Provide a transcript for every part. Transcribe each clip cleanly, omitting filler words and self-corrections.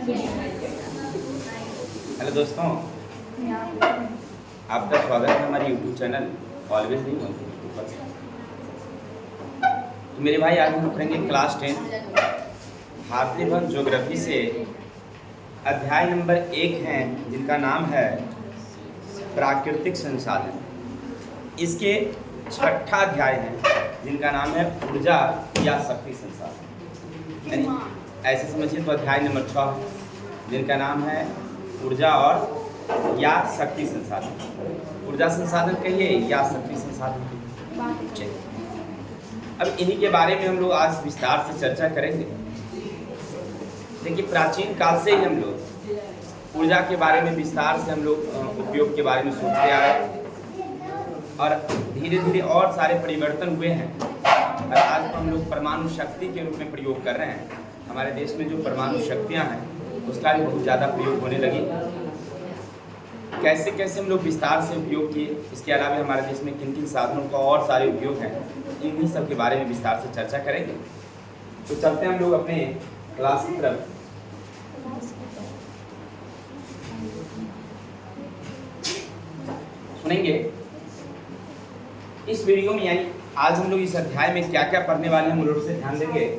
Hello दोस्तों, आपका स्वागत है हमारे यूट्यूब चैनल ऑलवेज नहीं यूट्यूब पर। तो मेरे भाई, आज हम पढ़ेंगे क्लास 10 भारतीय भवन ज्योग्राफी से अध्याय नंबर 1 है, जिनका नाम है प्राकृतिक संसाधन। इसके छठा अध्याय है, जिनका नाम है ऊर्जा या शक्ति संसाधन। यानी ऐसे समझिए तो अध्याय नंबर 6, जिनका नाम है ऊर्जा और या शक्ति संसाधन। ऊर्जा संसाधन कहिए या शक्ति संसाधन कहिए। चलिए, अब इन्हीं के बारे में हम लोग आज विस्तार से चर्चा करेंगे। देखिए, प्राचीन काल से ही हम लोग ऊर्जा के बारे में विस्तार से हम लोग उपयोग के बारे में सोचते आ रहे हैं, और धीरे धीरे और सारे परिवर्तन हुए हैं। और आज हम लोग परमाणु शक्ति के रूप में प्रयोग कर रहे हैं। हमारे देश में जो परमाणु शक्तियाँ हैं, उसका भी बहुत ज़्यादा प्रयोग होने लगी। कैसे कैसे हम लोग विस्तार से उपयोग किए, इसके अलावा हमारे देश में किन किन साधनों का और सारे उपयोग हैं, इन्हीं सब के बारे में विस्तार से चर्चा करेंगे। तो चलते हैं हम लोग अपने क्लास की तरफ। सुनेंगे इस वीडियो में, यानी आज हम लोग इस अध्याय में क्या क्या पढ़ने वाले हैं, हम लोग से ध्यान देंगे।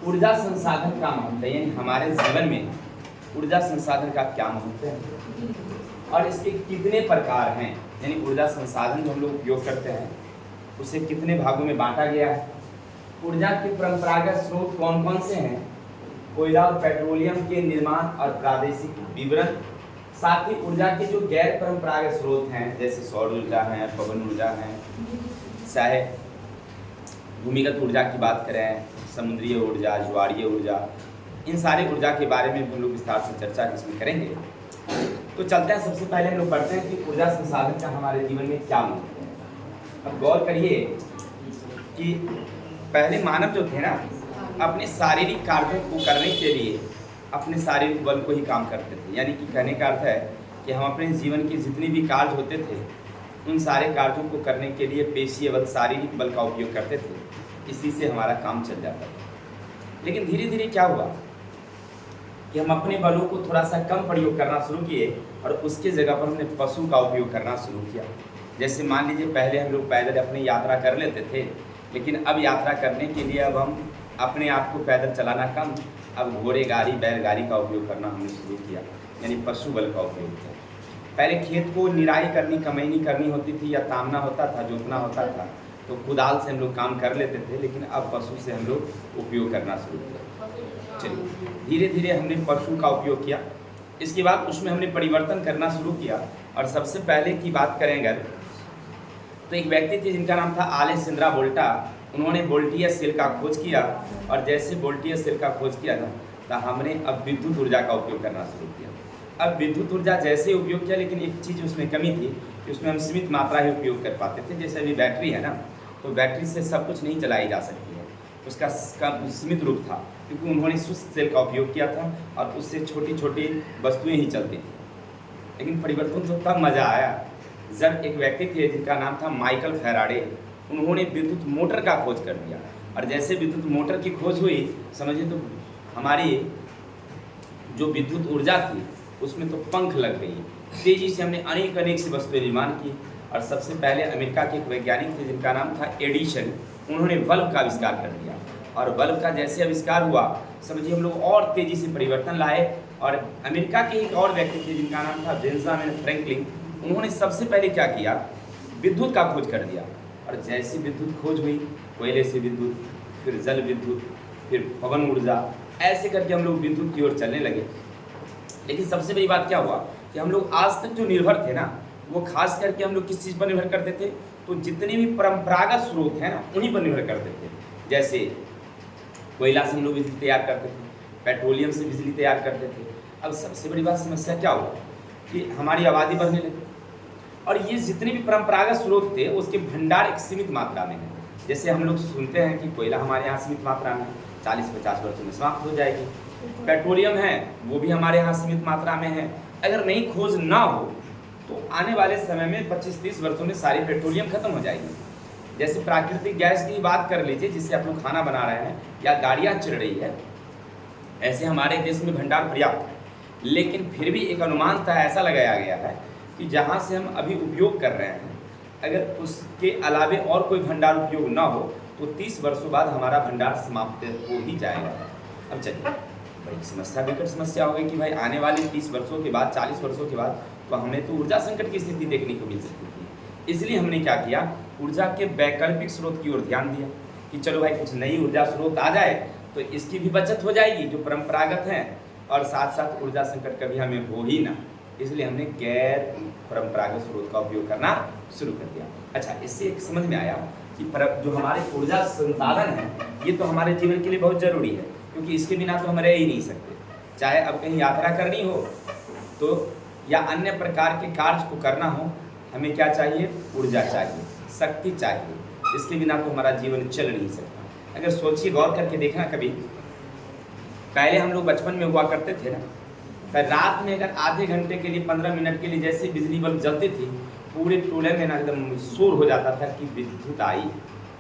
ऊर्जा संसाधन का महत्व, यानी हमारे जीवन में ऊर्जा संसाधन का क्या महत्व है और इसके कितने प्रकार हैं। यानी ऊर्जा संसाधन जो हम लोग उपयोग करते हैं, उसे कितने भागों में बांटा गया है। ऊर्जा के परंपरागत स्रोत कौन कौन से हैं, कोयला और पेट्रोलियम के निर्माण और प्रादेशिक विवरण। साथ ही ऊर्जा के जो गैर परंपरागत स्रोत हैं, जैसे सौर ऊर्जा है, पवन ऊर्जा है, चाहे भूमिगत ऊर्जा की बात करें, समुद्रीय ऊर्जा, ज्वारीय ऊर्जा, इन सारे ऊर्जा के बारे में हम लोग विस्तार से चर्चा इसमें करेंगे। तो चलते हैं, सबसे पहले हम लोग पढ़ते हैं कि ऊर्जा संसाधन का हमारे जीवन में क्या महत्व है। अब गौर करिए कि पहले मानव जो थे ना, अपने शारीरिक कार्यों को करने के लिए अपने शारीरिक बल को ही काम करते थे। यानी कि कहने का अर्थ है कि हम अपने जीवन के जितने भी कार्य होते थे, उन सारे कार्यों को करने के लिए पेशीय बल, शारीरिक बल का उपयोग करते थे। इसी से हमारा काम चल जाता था। लेकिन धीरे धीरे क्या हुआ कि हम अपने बलों को थोड़ा सा कम प्रयोग करना शुरू किए, और उसके जगह पर हमने पशु का उपयोग करना शुरू किया। जैसे मान लीजिए, पहले हम लोग पैदल अपनी यात्रा कर लेते थे, लेकिन अब यात्रा करने के लिए अब हम अपने आप को पैदल चलाना कम, अब घोड़े गाड़ी, बैलगाड़ी का उपयोग करना हमने शुरू किया, यानी पशु बल का उपयोग किया। पहले खेत को निराई करनी, कमैनी करनी होती थी, या तामना होता था, जोतना होता था, तो कुदाल से हम लोग काम कर लेते थे, लेकिन अब पशु से हम लोग उपयोग करना शुरू किया। चलिए, धीरे धीरे हमने पशु का उपयोग किया। इसके बाद उसमें हमने परिवर्तन करना शुरू किया। और सबसे पहले की बात करें अगर, तो एक व्यक्ति थे जिनका नाम था अलेक्जेंड्रा वोल्टा। उन्होंने वोल्टीय सेल का खोज किया, और जैसे वोल्टीय सेल का खोज किया था, तो हमने अब विद्युत ऊर्जा का उपयोग करना शुरू किया। अब विद्युत ऊर्जा जैसे उपयोग किया, लेकिन एक चीज़ उसमें कमी थी कि उसमें हम सीमित मात्रा ही उपयोग कर पाते थे। जैसे अभी बैटरी है ना, तो बैटरी से सब कुछ नहीं चलाई जा सकती है, उसका सीमित रूप था, क्योंकि उन्होंने शुष्क सेल का उपयोग किया था, और उससे छोटी छोटी वस्तुएं ही चलती थी। लेकिन परिवर्तन तो तब मज़ा आया जब एक व्यक्ति थे जिनका नाम था माइकल फैराडे। उन्होंने विद्युत मोटर का खोज कर दिया, और जैसे विद्युत मोटर की खोज हुई, समझिए तो हमारी जो विद्युत ऊर्जा थी उसमें तो पंख लग गई। तेजी से हमने अनेक अनेक सी वस्तुएं निर्माण की। और सबसे पहले अमेरिका के एक वैज्ञानिक थे जिनका नाम था एडिसन। उन्होंने बल्ब का आविष्कार कर दिया, और बल्ब का जैसे आविष्कार हुआ, समझिए हम लोग और तेज़ी से परिवर्तन लाए। और अमेरिका के एक और व्यक्ति थे जिनका नाम था बेंजामिन फ्रैंकलिन। उन्होंने सबसे पहले क्या किया, विद्युत का खोज कर दिया। और जैसी विद्युत खोज हुई, कोयले से विद्युत, फिर जल विद्युत, फिर पवन ऊर्जा, ऐसे करके हम लोग विद्युत की ओर चलने लगे। लेकिन सबसे बड़ी बात क्या हुआ कि हम लोग आज तक जो निर्भर थे ना, वो खास करके हम लोग किस चीज़ पर निर्भर करते थे, तो जितने भी परंपरागत स्रोत हैं ना, उन्हीं पर निर्भर करते थे। जैसे कोयला से हम लोग बिजली तैयार करते थे, पेट्रोलियम से बिजली तैयार करते थे। अब सबसे बड़ी बात, समस्या क्या हुआ कि हमारी आबादी बढ़ने लगी, और ये जितने भी परंपरागत स्रोत थे उसके भंडार एक सीमित मात्रा में है। जैसे हम लोग सुनते हैं कि कोयला हमारे यहाँ सीमित मात्रा में 40-50 वर्षों में समाप्त हो जाएगी। पेट्रोलियम है, वो भी हमारे यहाँ सीमित मात्रा में है। अगर नई खोज ना हो तो आने वाले समय में 25-30 वर्षों में सारी पेट्रोलियम खत्म हो जाएगी। जैसे प्राकृतिक गैस की बात कर लीजिए, जिससे आप लोग खाना बना रहे हैं या गाड़ियाँ चल रही है, ऐसे हमारे देश में भंडार पर्याप्त है, लेकिन फिर भी एक अनुमानतः ऐसा लगाया गया है कि जहाँ से हम अभी उपयोग कर रहे हैं, अगर उसके अलावे और कोई भंडार उपयोग ना हो तो 30 वर्षों बाद हमारा भंडार समाप्त हो ही जाएगा। अब चलिए, बड़ी समस्या, विकट समस्या हो गई कि भाई आने वाले 30 वर्षों के बाद, 40 वर्षों के बाद तो हमें तो ऊर्जा संकट की स्थिति देखने को मिल सकती थी। इसलिए हमने क्या किया, ऊर्जा के वैकल्पिक स्रोत की ओर ध्यान दिया कि चलो भाई कुछ नई ऊर्जा स्रोत आ जाए तो इसकी भी बचत हो जाएगी जो परंपरागत हैं, और साथ साथ ऊर्जा संकट कभी हमें हो ही ना, इसलिए हमने गैर परंपरागत स्रोत का उपयोग करना शुरू कर दिया। अच्छा, इससे एक समझ में आया कि जो हमारे ऊर्जा संसाधन है ये तो हमारे जीवन के लिए बहुत जरूरी है, क्योंकि इसके बिना तो हम रह ही नहीं सकते। चाहे अब कहीं यात्रा करनी हो तो या अन्य प्रकार के कार्य को करना हो, हमें क्या चाहिए, ऊर्जा चाहिए, शक्ति चाहिए। इसके बिना तो हमारा जीवन चल नहीं सकता। अगर सोचिए, गौर करके देखना, कभी पहले हम लोग बचपन में हुआ करते थे ना, फिर रात में अगर आधे घंटे के लिए, 15 मिनट के लिए जैसे बिजली बल्ब जलती थी, पूरे टोले में ना एकदम शोर हो जाता था कि विद्युत आई,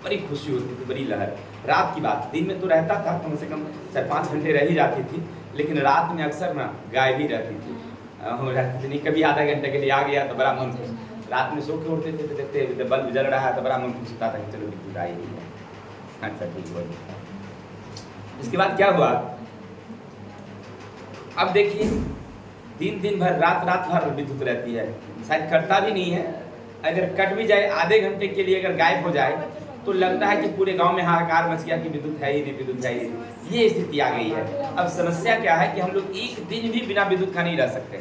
बड़ी खुशी होती थी, बड़ी लहर। रात की बात, दिन में तो रहता था, कम से कम 4-5 घंटे रह ही जाती थी, लेकिन रात में अक्सर ना गायब ही रहती थी, रहती थी नहीं। कभी आधा घंटे के लिए आ गया तो बड़ा मन खुश, रात में सो के उठते थे तो देखते बल्ब जल रहा है तो बड़ा मन खुश होता था कि चलो विद्युत आई ही है। अच्छा, ठीक हुआ। इसके बाद क्या हुआ, अब देखिए, दिन भर, रात भर विद्युत रहती है, शायद कटता भी नहीं है। अगर कट भी जाए आधे घंटे के लिए, अगर गायब हो जाए तो लगता है कि पूरे गांव में हाहाकार मच गया कि विद्युत है ही नहीं, विद्युत है ही नहीं। ये स्थिति आ गई है। अब समस्या क्या है कि हम लोग एक दिन भी बिना विद्युत का नहीं रह सकते,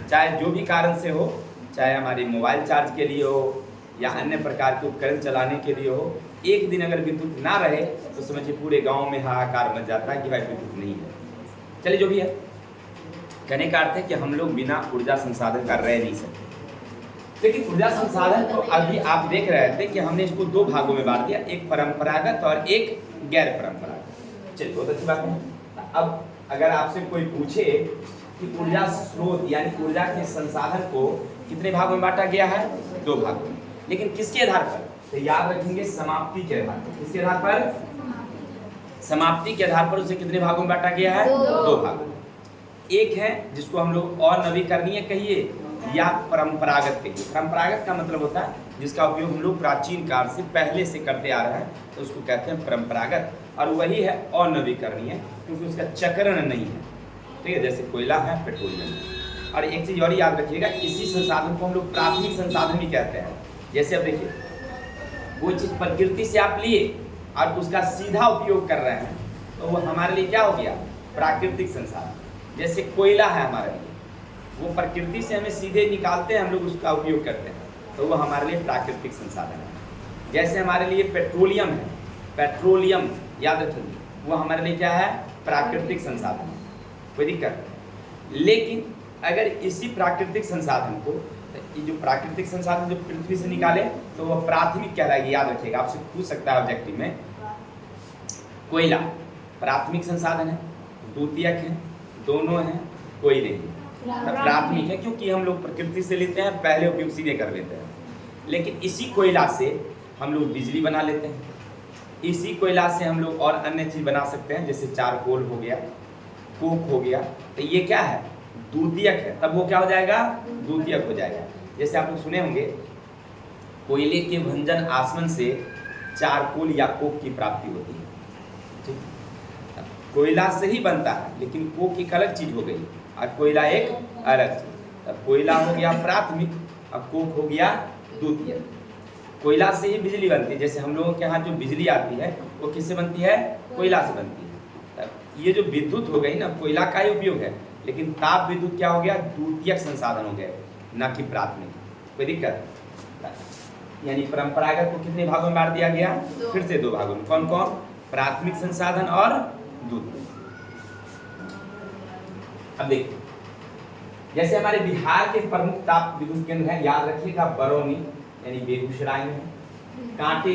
चाहे जो भी कारण से हो, चाहे हमारे मोबाइल चार्ज के लिए हो या अन्य प्रकार के उपकरण चलाने के लिए हो। एक दिन अगर विद्युत ना रहे तो समझिए पूरे गाँव में हाहाकार मच जाता है कि भाई विद्युत नहीं है। चलिए, जो भी है, कहने का अर्थ है कि हम लोग बिना ऊर्जा संसाधन का रह नहीं सकते। लेकिन ऊर्जा संसाधन तो अभी आप देख रहे थे कि हमने इसको 2 भागों में बांट दिया, एक परंपरागत और एक गैर परंपरागत। चलिए, बहुत अच्छी बात है। अब अगर आपसे कोई पूछे कि ऊर्जा स्रोत यानी ऊर्जा के संसाधन को कितने भागों में बांटा गया है, 2 भागों में, लेकिन किसके आधार पर, तो याद रखेंगे समाप्ति के आधार पर। किसके आधार पर, समाप्ति के आधार पर उसे कितने भागों में बांटा गया है, 2 भागों में। एक है जिसको हम लोग अनवीकरणीय कहिए या परंपरागत कहिए। परंपरागत का मतलब होता है जिसका उपयोग हम लोग प्राचीन काल से पहले से करते आ रहे हैं, तो उसको कहते हैं परंपरागत। और वही है अनवीकरणीय, क्योंकि उसका चक्रण नहीं है, ठीक है, जैसे कोयला है, पेट्रोलियम है। और एक चीज़ और याद रखिएगा, इसी संसाधन को हम लोग प्राथमिक संसाधन भी कहते हैं। जैसे अब देखिए, वो चीज़ प्रकृति से आप लिए और उसका सीधा उपयोग कर रहे हैं तो वो हमारे लिए क्या हो गया, प्राकृतिक संसाधन। जैसे कोयला है हमारे लिए, वो प्रकृति से हमें सीधे निकालते हैं, हम लोग उसका उपयोग करते हैं, तो वो हमारे लिए प्राकृतिक संसाधन है। जैसे हमारे लिए पेट्रोलियम है, पेट्रोलियम याद रखेंगे, वो हमारे लिए क्या है, प्राकृतिक संसाधन है, कोई दिक्कत। लेकिन अगर इसी प्राकृतिक संसाधन को, ये जो प्राकृतिक संसाधन जो पृथ्वी से निकाले तो वह प्राथमिक कहलाएगी। याद रखिएगा, आपसे पूछ सकता है ऑब्जेक्टिव में, कोयला प्राथमिक संसाधन है, द्वितीयक है, दोनों हैं, कोई नहीं। प्राथमिक है क्योंकि हम लोग प्रकृति से लेते हैं, पहले उपयोग सीधे कर लेते हैं। लेकिन इसी कोयला से हम लोग बिजली बना लेते हैं, इसी कोयला से हम लोग और अन्य चीज़ बना सकते हैं, जैसे चारकोल हो गया, कोक हो गया। तो ये क्या है, द्वितीयक है, तब वो क्या हो जाएगा, द्वितीयक हो जाएगा। जैसे आप लोग सुने होंगे, कोयले के भंजन आसवन से चारकोल या कोक की प्राप्ति होती है। कोयला से ही बनता है, लेकिन कोक एक अलग चीज हो गई और कोयला एक अलग चीज। तब कोयला हो गया प्राथमिक और कोक हो गया द्वितीयक। कोयला से ही बिजली बनती है, जैसे हम लोगों के यहाँ जो बिजली आती है वो किससे बनती है, कोयला से बनती है। तब ये जो विद्युत हो गई ना, कोयला का ही उपयोग है, लेकिन ताप विद्युत क्या हो गया, द्वितीयक संसाधन हो गया, न कि प्राथमिक। कोई दिक्कत, यानी परंपरागत को कितने भागों में बांट दिया गया, फिर से 2 भागों में। कौन कौन, प्राथमिक संसाधन और द्वितीयक। अब देखिए, जैसे हमारे बिहार के प्रमुख ताप विद्युत केंद्र हैं, याद रखिएगा, बरौनी यानी बेगूसराय में है, कांटे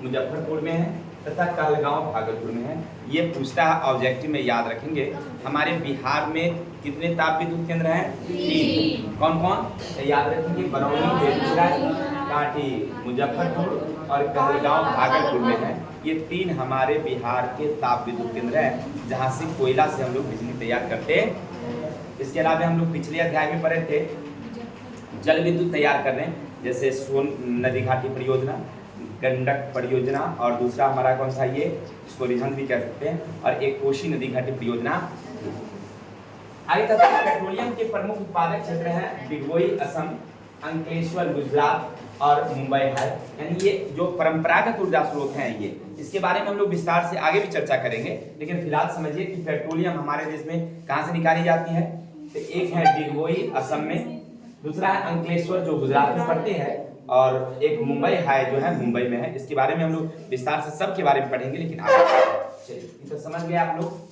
मुजफ्फरपुर में है तथा कहलगांव भागलपुर में है। ये पूछता है ऑब्जेक्टिव में, याद रखेंगे हमारे बिहार में कितने ताप विद्युत केंद्र हैं, 3। कौन कौन, तो याद रखेंगे, बरौनी, बेगूसराय, कांटी मुजफ्फरपुर और कहलगांव भागलपुर में है। ये 3 हमारे बिहार के ताप विद्युत केंद्र हैं जहाँ से कोयला से हम लोग बिजली तैयार करते हैं। इसके अलावा हम लोग पिछले अध्याय में पढ़े थे जल विद्युत तैयार कर रहे हैं, जैसे सोन नदी घाटी परियोजना, गंडक परियोजना, और दूसरा हमारा कौन सा ये, इसको रिहंद भी कह सकते हैं, और एक कोशी नदी घाटी परियोजना। आगे तक पेट्रोलियम के प्रमुख उत्पादक क्षेत्र हैं डिगबोई असम, अंकलेश्वर गुजरात और मुंबई है। यानी ये जो परंपरागत ऊर्जा स्रोत हैं ये, इसके बारे में हम लोग विस्तार से आगे भी चर्चा करेंगे, लेकिन फिलहाल समझिए कि पेट्रोलियम हमारे देश में कहाँ से निकाली जाती है। तो एक है डिगबोई असम में, दूसरा है अंकलेश्वर जो गुजरात में पड़ती है, और एक मुंबई है जो है मुंबई में है। इसके बारे में हम लोग विस्तार से सबके बारे में पढ़ेंगे, लेकिन आगे चलिए तो समझ गए आप लोग।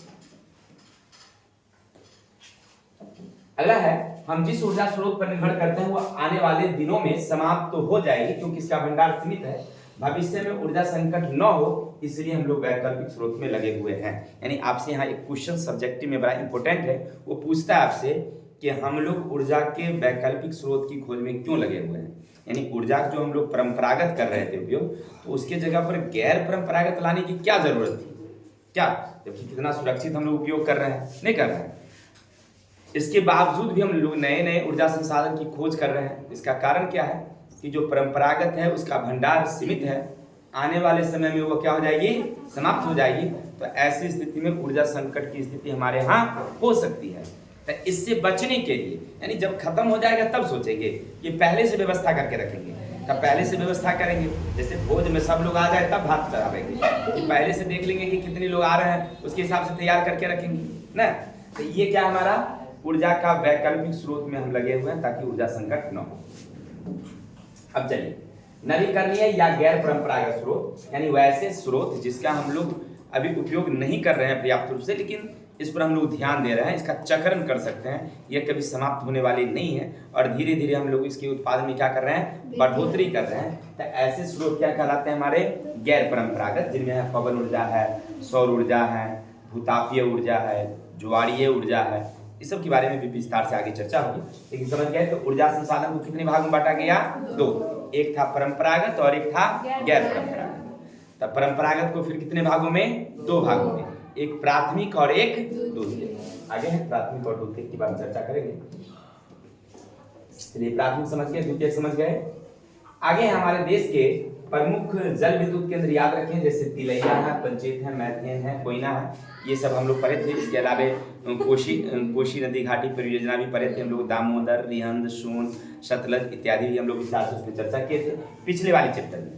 अगला है, हम जिस ऊर्जा स्रोत पर निर्भर करते हैं वो आने वाले दिनों में समाप्त तो हो जाएगी क्योंकि इसका भंडार सीमित है। भविष्य में ऊर्जा संकट न हो इसलिए हम लोग वैकल्पिक स्रोत में लगे हुए हैं। यानी आपसे यहाँ एक क्वेश्चन सब्जेक्टिव में बड़ा इंपॉर्टेंट है, वो पूछता है आपसे कि हम लोग ऊर्जा के वैकल्पिक स्रोत की खोज में क्यों लगे हुए हैं। यानी ऊर्जा जो हम लोग परंपरागत कर रहे थे उपयोग, तो उसके जगह पर गैर परंपरागत लाने की क्या जरूरत थी, क्या, जबकि कितना सुरक्षित हम लोग उपयोग कर रहे हैं, नहीं कर रहे हैं। इसके बावजूद भी हम लोग नए नए ऊर्जा संसाधन की खोज कर रहे हैं। इसका कारण क्या है कि जो परंपरागत है उसका भंडार सीमित है, आने वाले समय में वो क्या हो जाएगी, समाप्त हो जाएगी। तो ऐसी स्थिति में ऊर्जा संकट की स्थिति हमारे यहाँ हो सकती है। तो इससे बचने के लिए, यानी जब खत्म हो जाएगा तब सोचेंगे कि पहले से व्यवस्था करके रखेंगे। तब पहले से व्यवस्था करेंगे, जैसे भोज में सब लोग आ जाए तब भात चढ़ावेंगे, तो पहले से देख लेंगे कि कितने लोग आ रहे हैं, उसके हिसाब से तैयार करके रखेंगे ना। तो ये क्या हमारा ऊर्जा का वैकल्पिक स्रोत में हम लगे हुए हैं ताकि ऊर्जा संकट न हो। अब चलिए, नवीकरणीय या गैर परंपरागत स्रोत, यानी वैसे स्रोत जिसका हम लोग अभी उपयोग नहीं कर रहे हैं पर्याप्त रूप से, लेकिन इस पर हम लोग ध्यान दे रहे हैं, इसका चक्रण कर सकते हैं, यह कभी समाप्त होने वाली नहीं है और धीरे धीरे हम लोग इसके उत्पादन में क्या कर रहे हैं, बढ़ोतरी कर रहे हैं। तो ऐसे स्रोत क्या कहलाते हैं हमारे, गैर परंपरागत, जिनमें है पवन ऊर्जा है, सौर ऊर्जा है, भूतापीय ऊर्जा है, ज्वारीय ऊर्जा है। इस सब के बारे में भी विस्तार से आगे चर्चा होगी, लेकिन समझ गए। तो ऊर्जा संसाधन को कितने भाग में बांटा गया, 2, एक था परंपरागत और एक था गैर परंपरागत। तब परंपरागत को फिर कितने भागों में, 2 भागों में, एक प्राथमिक और एक द्वितीय। आगे है प्राथमिक और द्वितीय की बात चर्चा करेंगे। चलिए, प्राथमिक समझ गए, द्वितीय समझ गए। आगे है हमारे देश के प्रमुख जल विद्युत केंद्र, याद रखें, जैसे तिलैया है, पंचेत है, मैथेन है, कोयना है, ये सब हम लोग पढ़े थे। इसके अलावा कोशी नदी घाटी परियोजना भी पढ़े थे हम लोग, दामोदर, रिहंद, सोन, सतलज इत्यादि भी हम लोग विस्तार से उसमें चर्चा किए थे पिछले वाले चैप्टर में।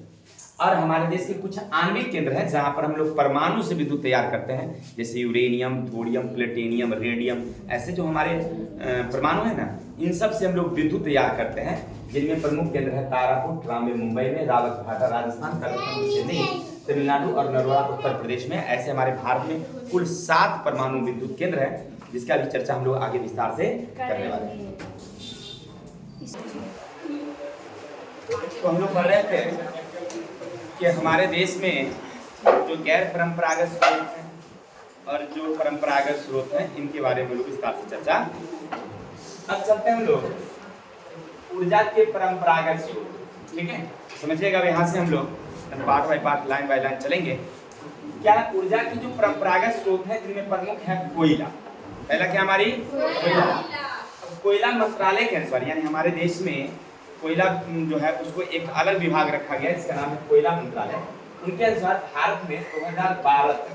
और हमारे देश के कुछ आणविक केंद्र हैं जहां पर हम लोग परमाणु से विद्युत तैयार करते हैं, जैसे यूरेनियम, थोरियम, प्लेटिनियम, रेडियम, ऐसे जो हमारे परमाणु है ना, इन सब से हम लोग विद्युत तैयार करते हैं, जिनमें प्रमुख केंद्र है तारापुर, ट्रामे मुंबई में, रावतभाटा राजस्थान, करतम चेन्नई तमिलनाडु और नरोला उत्तर प्रदेश में। ऐसे हमारे भारत में कुल 7 परमाणु विद्युत केंद्र है, जिसका भी चर्चा हम लोग आगे विस्तार से करने वाले हैं। तो हम लोग पढ़ रहे थे कि हमारे देश में जो गैर परंपरागत स्रोत हैं और जो परंपरागत स्रोत हैं, इनके बारे में लोग विस्तार से चर्चा। अब चलते हैं हम लोग ऊर्जा के परंपरागत स्रोत, ठीक है, समझिएगा। यहाँ से हम लोग part by part, line by line चलेंगे। क्या ऊर्जा की जो परंपरागत स्रोत है, जिनमें प्रमुख है कोयला। पहला क्या हमारी, कोयला। कोयला मंत्रालय के अनुसार, यानी हमारे देश में कोयला जो है उसको एक अलग विभाग रखा गया है, इसका नाम है कोयला मंत्रालय। उनके अनुसार भारत में 2012 तक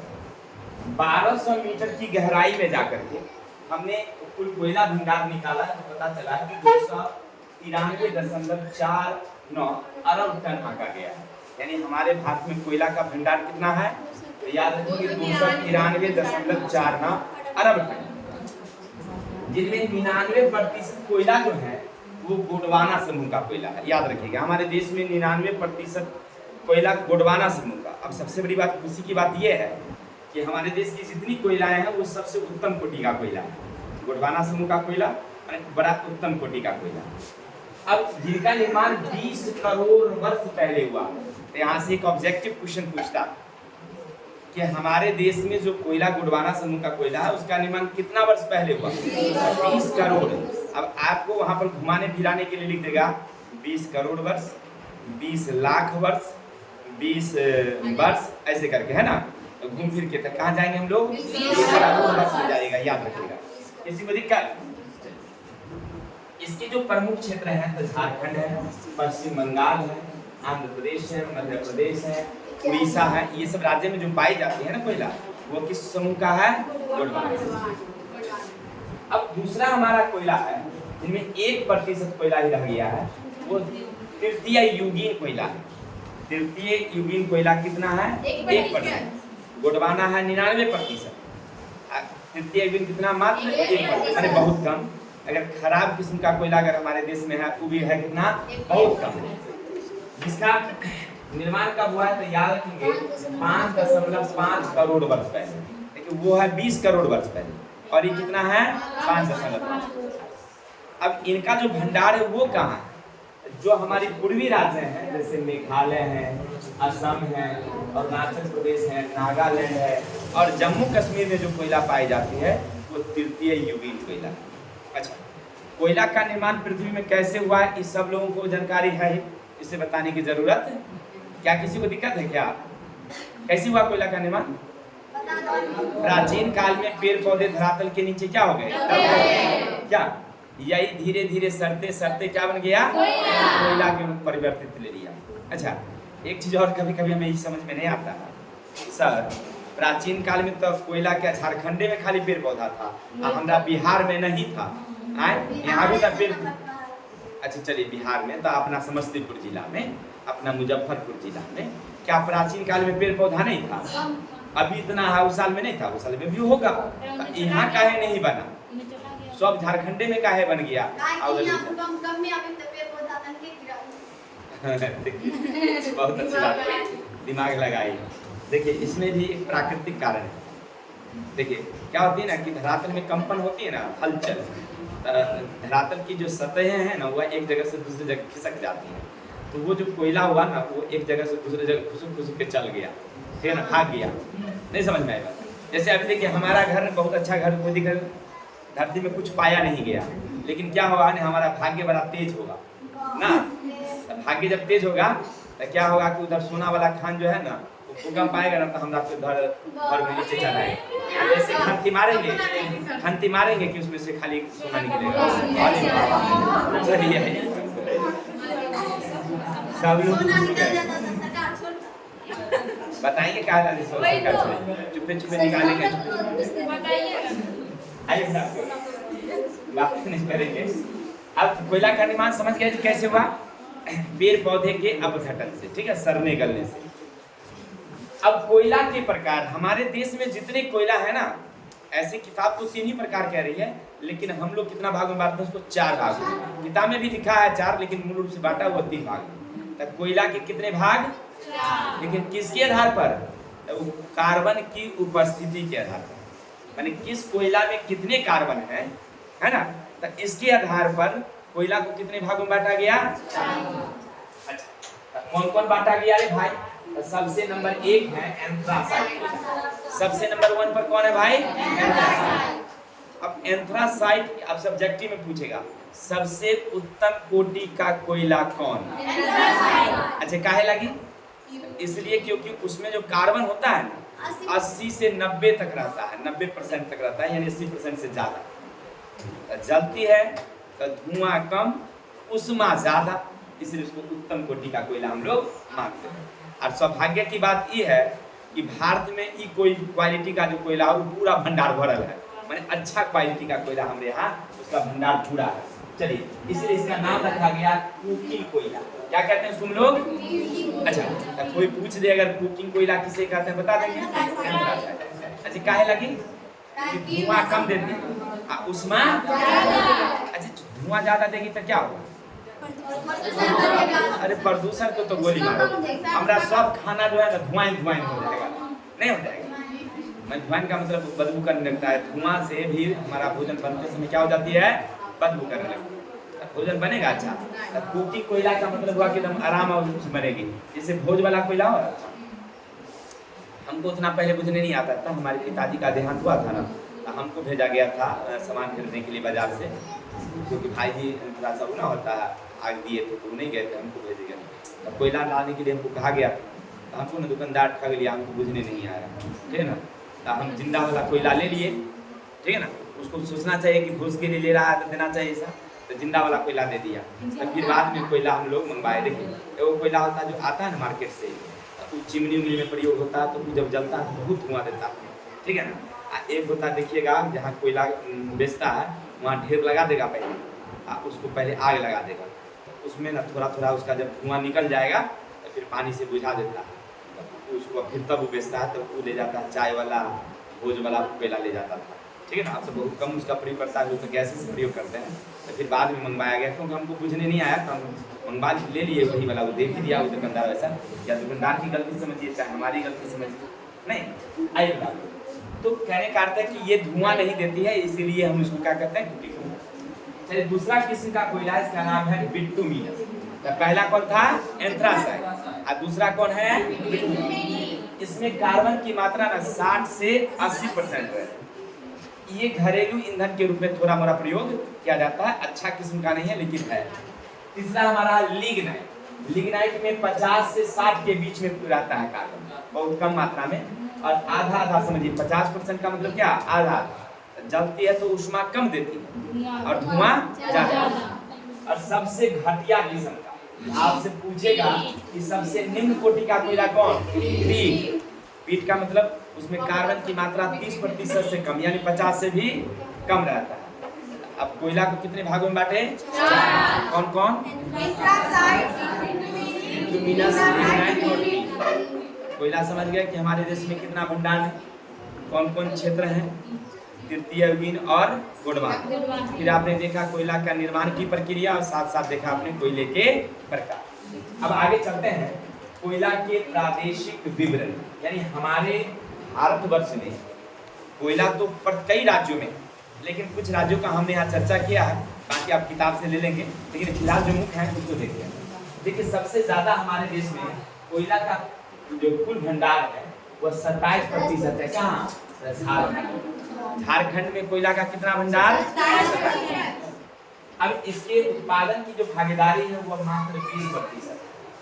1200 मीटर की गहराई में जाकर के हमने कुल कोयला भंडार निकाला है, तो पता चला है कि 293.49 अरब टन आंका गया है। यानी हमारे भारत में कोयला का भंडार कितना है, तो याद रखिए 293.49 अरब टन, जिनमें 99% कोयला जो है वो गोंडवाना समूह का कोयला है। याद रखिएगा, हमारे देश में 99% कोयला गोंडवाना समूह का। अब सबसे बड़ी बात, खुशी की बात यह है कि हमारे देश की जितनी कोयलाएं हैं वो सबसे उत्तम कोटि का कोयला है। गोंडवाना समूह का कोयला बड़ा उत्तम कोटि का कोयला। अब जिनका निर्माण 20 करोड़ वर्ष पहले हुआ, तो यहाँ से एक ऑब्जेक्टिव क्वेश्चन पूछता कि हमारे देश में जो कोयला गोंडवाना समूह का कोयला है उसका निर्माण कितना वर्ष पहले हुआ, 20 करोड़। अब आपको वहां पर घुमाने फिराने के लिए लिख देगा 20 करोड़ वर्ष, 20 लाख वर्ष, 20 वर्ष ऐसे करके, है ना। तो घूम फिर के तक कहाँ जाएंगे हम लोग? 20 करोड़ वर्ष हो जाएगा, याद रखिएगा। किसी को दिक्कत? इसके जो प्रमुख क्षेत्र हैं तो झारखंड है, पश्चिम बंगाल है, आंध्र प्रदेश है, मध्य प्रदेश है, उड़ीसा है। ये सब राज्य में जो पाई जाती है ना कोयला, वो किस समूह का है? गोंडवाना। अब दूसरा हमारा कोयला है जिनमें 1% कोयला ही रह गया है, वो तृतीय युगीन कोयला है। तृतीय युगीन कोयला कितना है? 1%। गोंडवाना है 99%। तृतीय युगीन कितना? मात्र 1%, अरे बहुत कम। अगर खराब किस्म का कोयला अगर हमारे देश में है वो भी है कितना? बहुत कम। जिसका निर्माण कब हुआ है तो याद रखेंगे 5.5 करोड़ वर्ष पहले, लेकिन वो है 20 करोड़ वर्ष पहले, और ये कितना है? 5.5। अब इनका जो भंडार है वो कहाँ है? जो हमारी पूर्वी राज्य हैं जैसे मेघालय है, असम है, अरुणाचल प्रदेश है, नागालैंड है, और जम्मू कश्मीर में जो कोयला पाई जाती है वो तृतीय युगीन कोयला। अच्छा, कोयला का निर्माण पृथ्वी में कैसे हुआ है इस सब लोगों को जानकारी है, इसे बताने की जरूरत क्या? किसी को दिक्कत है क्या? कैसे हुआ कोयला का निर्माण? प्राचीन काल में पेड़ पौधे धरातल के नीचे क्या हो गए? क्या? यही धीरे धीरे सरते सरते क्या बन गया? कोयला के रूप परिवर्तित ले लिया। अच्छा, एक चीज और कभी कभी हमें समझ में नहीं आता है सर, प्राचीन काल में तो कोयला क्या झारखंड में खाली पेड़ पौधा था, हमारा बिहार में नहीं था। यहाँ भी था पेड़। अच्छा चलिए, बिहार में तो अपना समस्तीपुर जिला में, अपना मुजफ्फरपुर जिला में क्या प्राचीन काल में पेड़ पौधा नहीं था? अभी इतना है, उस साल में नहीं था, उस साल में भी होगा। यहाँ काहे नहीं बना? सब झारखंड में काहे बन गया? बहुत अच्छी बात है, दिमाग लगाई। देखिए इसमें भी एक प्राकृतिक कारण है। देखिए क्या होती है ना कि धरातल में कंपन होती है ना, हलचल। धरातल की जो सतहें हैं ना वो एक जगह से दूसरी जगह खिसक जाती हैं। तो वो जो कोयला हुआ ना वो एक जगह से दूसरी जगह खुसक खुसक के चल गया, ठीक है ना, भाग गया। नहीं समझ में आएगा? जैसे अभी देखिए हमारा घर बहुत अच्छा घर, कोई दिक्कत धरती में कुछ पाया नहीं गया, लेकिन क्या होगा ना, हमारा भाग्य बड़ा तेज होगा ना। भाग्य जब तेज होगा तो क्या होगा कि उधर सोना वाला खान जो है ना वो भूकंप आएगा ना तो हम आपके घर में नीचे चलाएंगे। जैसे खंती मारेंगे कि उसमें से खाली सोना निकलेगा। सब लोग बताएंगे क्या चुपे चुपे निकालेंगे, बात नहीं करेंगे। अब कोयला का निर्माण समझ गए कैसे हुआ? पेड़ पौधे के अपघटन से, ठीक है, सड़ने गलने से। अब कोयला के प्रकार हमारे देश में जितने कोयला है ना, ऐसी किताब तो 3 ही प्रकार कह रही है, लेकिन हम लोग कितना भाग में बांटते हैं उसको? 4 भाग में। किताब में भी लिखा है 4, लेकिन मूल रूप से बांटा हुआ 3 भाग में। तब कोयला के कितने भाग? 4। लेकिन किसके आधार पर? कार्बन की उपस्थिति के आधार पर, माने किस कोयला में कितने कार्बन है ना, तो इसके आधार पर कोयला को कितने भागों में बांटा गया? 4। अच्छा, कौन कौन बांटा गया रे भाई? तो सबसे नंबर 1 है एंथ्रासाइट। सबसे नंबर 1 पर कौन है भाई? एंथ्रासाइट। अब एंथ्रासाइट अब सब्जेक्टिव में पूछेगा सबसे उत्तम कोटि का कोयला कौन? एंथ्रासाइट। अच्छा काहे लगी? इसलिए क्योंकि उसमें जो कार्बन होता है ना 80 से 90 तक रहता है, 90% तक रहता है, यानी 80% से ज्यादा। जलती है तो धुआं कम, उष्मा ज्यादा, इसलिए उसको उत्तम कोटि का कोयला हम लोग मानते हैं। और सौभाग्य की बात ये है कि भारत में ई कोई क्वालिटी का जो कोयला है वो पूरा भंडार भरल है, माने अच्छा क्वालिटी का कोयला हमारे यहाँ उसका भंडार पूरा है। चलिए इसलिए इसका नाम रखा गया कुकिंग कोयला। क्या कहते हैं सुन लोग? अच्छा तो कोई पूछ दे अगर कुकिंग कोयला किसे कहते हैं बता देंगे? अच्छा काहे लगी? धुआं कम देती है, उष्मा। अच्छा धुआं ज्यादा देगी तो क्या होगा? अरे प्रदूषण को तो गोली मारो, हमारा सब खाना जो है ना धुआं हो जाएगा, नहीं हो जाएगा। धुआं का मतलब बदबू करने लगता है, धुआं से भी हमारा भोजन बनते समय क्या हो जाती है? बदबू करने लगती है। भोजन बनेगा अच्छा। तब कुकिंग कोयला का मतलब हुआ कि एकदम आराम और बनेगी। जैसे भोज वाला कोयला हो, हमको उतना पहले बुझने नहीं आता था, हमारे पिताजी का देहांत हुआ था ना, तो हमको भेजा गया था सामान खरीदने के लिए बाजार से, क्योंकि भाई जी थोड़ा सा ना होता है आग दिए थे तो नहीं गए थे, हमको भेजे गए। तो कोयला लाने के लिए हमको कहा गया था, तो हमको ना दुकानदार ठग लिया, हमको बुझने नहीं आया, ठीक है ना। तो हम जिंदा वाला कोयला ले लिए, ठीक है ना। उसको सोचना चाहिए कि घूस के लिए ले रहा है तो देना चाहिए ऐसा, तो जिंदा वाला कोयला दे दिया। तो फिर बाद में कोयला हम लोग मंगवाए। देखिए वो कोयला होता है जो आता है ना मार्केट से, तो चिमनी उमनी में प्रयोग होता है, तो जब जलता है तो बहुत धुआं देता है, ठीक है ना। एक होता है देखिएगा जहाँ कोयला बेचता है वहाँ ढेर लगा देगा पहले, उसको पहले आग लगा देगा, तो उसमें ना थोड़ा थोड़ा उसका जब धुआं निकल जाएगा तो फिर पानी से बुझा देता है, तो उसको फिर तब वो बेचता है, तो वो ले जाता है चाय वाला, भोज वाला कोयला ले जाता था, ठीक है ना। अब तो बहुत कम उसका प्रयोग करता है, तो गैस से प्रयोग करते हैं। तो फिर बाद में मंगवाया गया, क्योंकि हमको बुझने नहीं आया तो हम मंगवा ले लिए वही वाला, वो देख ही दिया वो दुकानदार वैसा, या दुकानदार की गलती समझिए चाहे हमारी गलती समझिए, नहीं आई बात। तो कहने का अर्थ है कि ये धुआं नहीं देती है, इसीलिए हम इसको क्या कहते हैं, कुटी कोयला। चलिए दूसरा किस्म का कोयला, इसका नाम है बिटुमिनस। तो पहला कौन था, एंथ्रासाइट, और दूसरा कौन है, बिटुमिनस। इसमें कार्बन की मात्रा ना 60 से 80% है। ये घरेलू ईंधन के रूप में थोड़ा मोड़ा प्रयोग किया जाता है, अच्छा किस्म का नहीं है लेकिन है। तीसरा हमारा लिग्नाइट। लिग्नाइट में 50 से 60 के बीच में रहता है कार्बन, बहुत कम मात्रा में, और आधा आधा समझिए, 50% का मतलब क्या, आधा आधा। जलती है तो ऊष्मा कम देती है और धुआं ज्यादा। और सबसे घटिया किस्म का आपसे पूछेगा कि सबसे निम्न कोटि का कोयला कौन, पीट। पीट का मतलब उसमें कार्बन की मात्रा 30% से कम, यानी 50 से भी कम रहता है। अब कोयला को कितने भागों में बांटे, कौन कौन, बिटुमिनस, लिग्नाइट और पीट। कोयला समझ गया कि हमारे देश में कितना भंडार है, कौन कौन क्षेत्र हैं, तृतीय युगीन और गोंडवाना। फिर आपने देखा कोयला का निर्माण की प्रक्रिया, और साथ साथ देखा आपने कोयले के प्रकार। अब आगे चलते हैं, कोयला के प्रादेशिक विवरण, यानी हमारे भारतवर्ष में कोयला तो कई राज्यों में, लेकिन कुछ राज्यों का हमने यहाँ चर्चा किया है, बाकी आप किताब से ले लेंगे, लेकिन फिलहाल जो मुख्य है उसको देखिए। देखिए सबसे ज्यादा हमारे देश में कोयला का जो कुल भंडार है वह 27% है। कहाँ, झारखंड। झारखंड में कोयला का कितना भंडार, 27%। अब इसके उत्पादन की जो भागीदारी है वह मात्र 20%,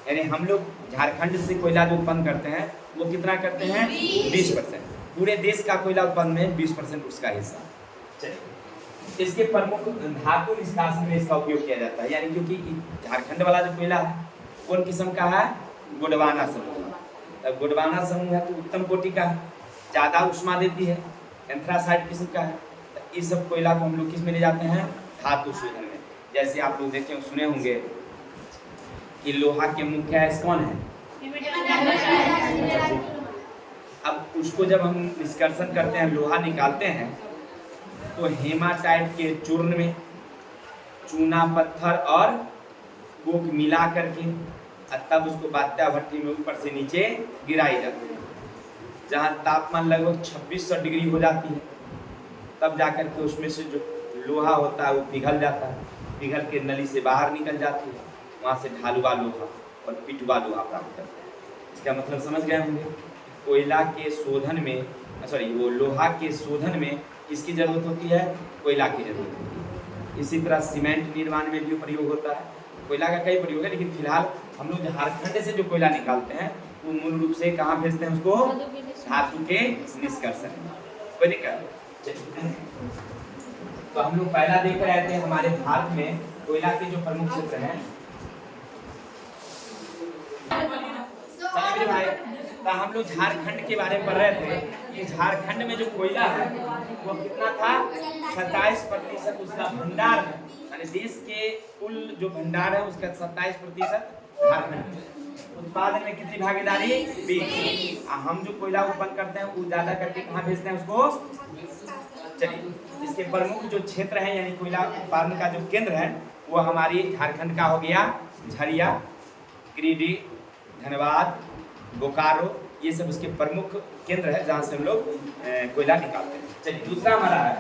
यानी हम लोग झारखंड से कोयला जो उत्पन्न करते हैं वो कितना करते हैं, 20%। पूरे देश का कोयला उत्पन्न में 20% उसका हिस्सा। चलिए इसके प्रमुख धातु निष्कासन में इसका उपयोग किया जाता है, यानी क्योंकि झारखंड वाला जो कोयला है कौन किस्म का है, गोंडवाना समूह। तब गोंडवाना समूह है तो उत्तम कोटि का है, ज़्यादा ऊष्मा देती है, एंथ्रासाइट किस्म का है। तो इस सब कोयला को हम लोग किस में ले जाते हैं, धातु शोधन में। जैसे आप लोग देखे सुने होंगे कि लोहा के मुख्य अयस्क कौन है, अब उसको जब हम निष्कर्षण करते हैं, लोहा निकालते हैं, तो हेमाटाइट के चूर्ण में चूना पत्थर और कोक मिला करके तब उसको बात्या भट्टी में ऊपर से नीचे गिराई जाती है, जहाँ तापमान लगभग 2600 डिग्री हो जाती है। तब जाकर के उसमें से जो लोहा होता है वो पिघल जाता है, पिघल के नली से बाहर निकल जाती है, वहाँ से ढालुआ लोहा और पिटुआ लोहा प्राप्त करते हैं। इसका मतलब समझ गए होंगे, कोयला के शोधन में, वो लोहा के शोधन में किसकी जरूरत होती है, कोयला की जरूरत होती है। इसी तरह सीमेंट निर्माण में भी प्रयोग होता है। कोयला का कई प्रयोग है, लेकिन फिलहाल हम लोग झारखंड से जो कोयला निकालते हैं वो मूल रूप से कहाँ भेजते हैं उसको, धातु के निष्कर्षण। कोई दिक्कत, तो हम लोग पहला देख रहे थे हमारे भारत में कोयला के जो प्रमुख क्षेत्र हैं। चलिए भाई, तो हम लोग झारखंड के बारे में पढ़ रहे थे कि झारखंड में जो कोयला है वो कितना था, 27% उसका भंडार है, यानी देश के कुल जो भंडार है उसका 27% झारखंड में। उत्पादन में कितनी भागीदारी, 20। हम जो कोयला उत्पन्न करते हैं वो ज्यादा करके कहाँ भेजते हैं उसको। चलिए इसके प्रमुख जो क्षेत्र है, यानी कोयला उत्पादन का जो केंद्र है वो हमारी झारखंड का हो गया झरिया, गिरिडीह, धनबाद, बोकारो, ये सब उसके प्रमुख केंद्र है जहाँ से हम लोग कोयला निकालते हैं। चलिए दूसरा हमारा है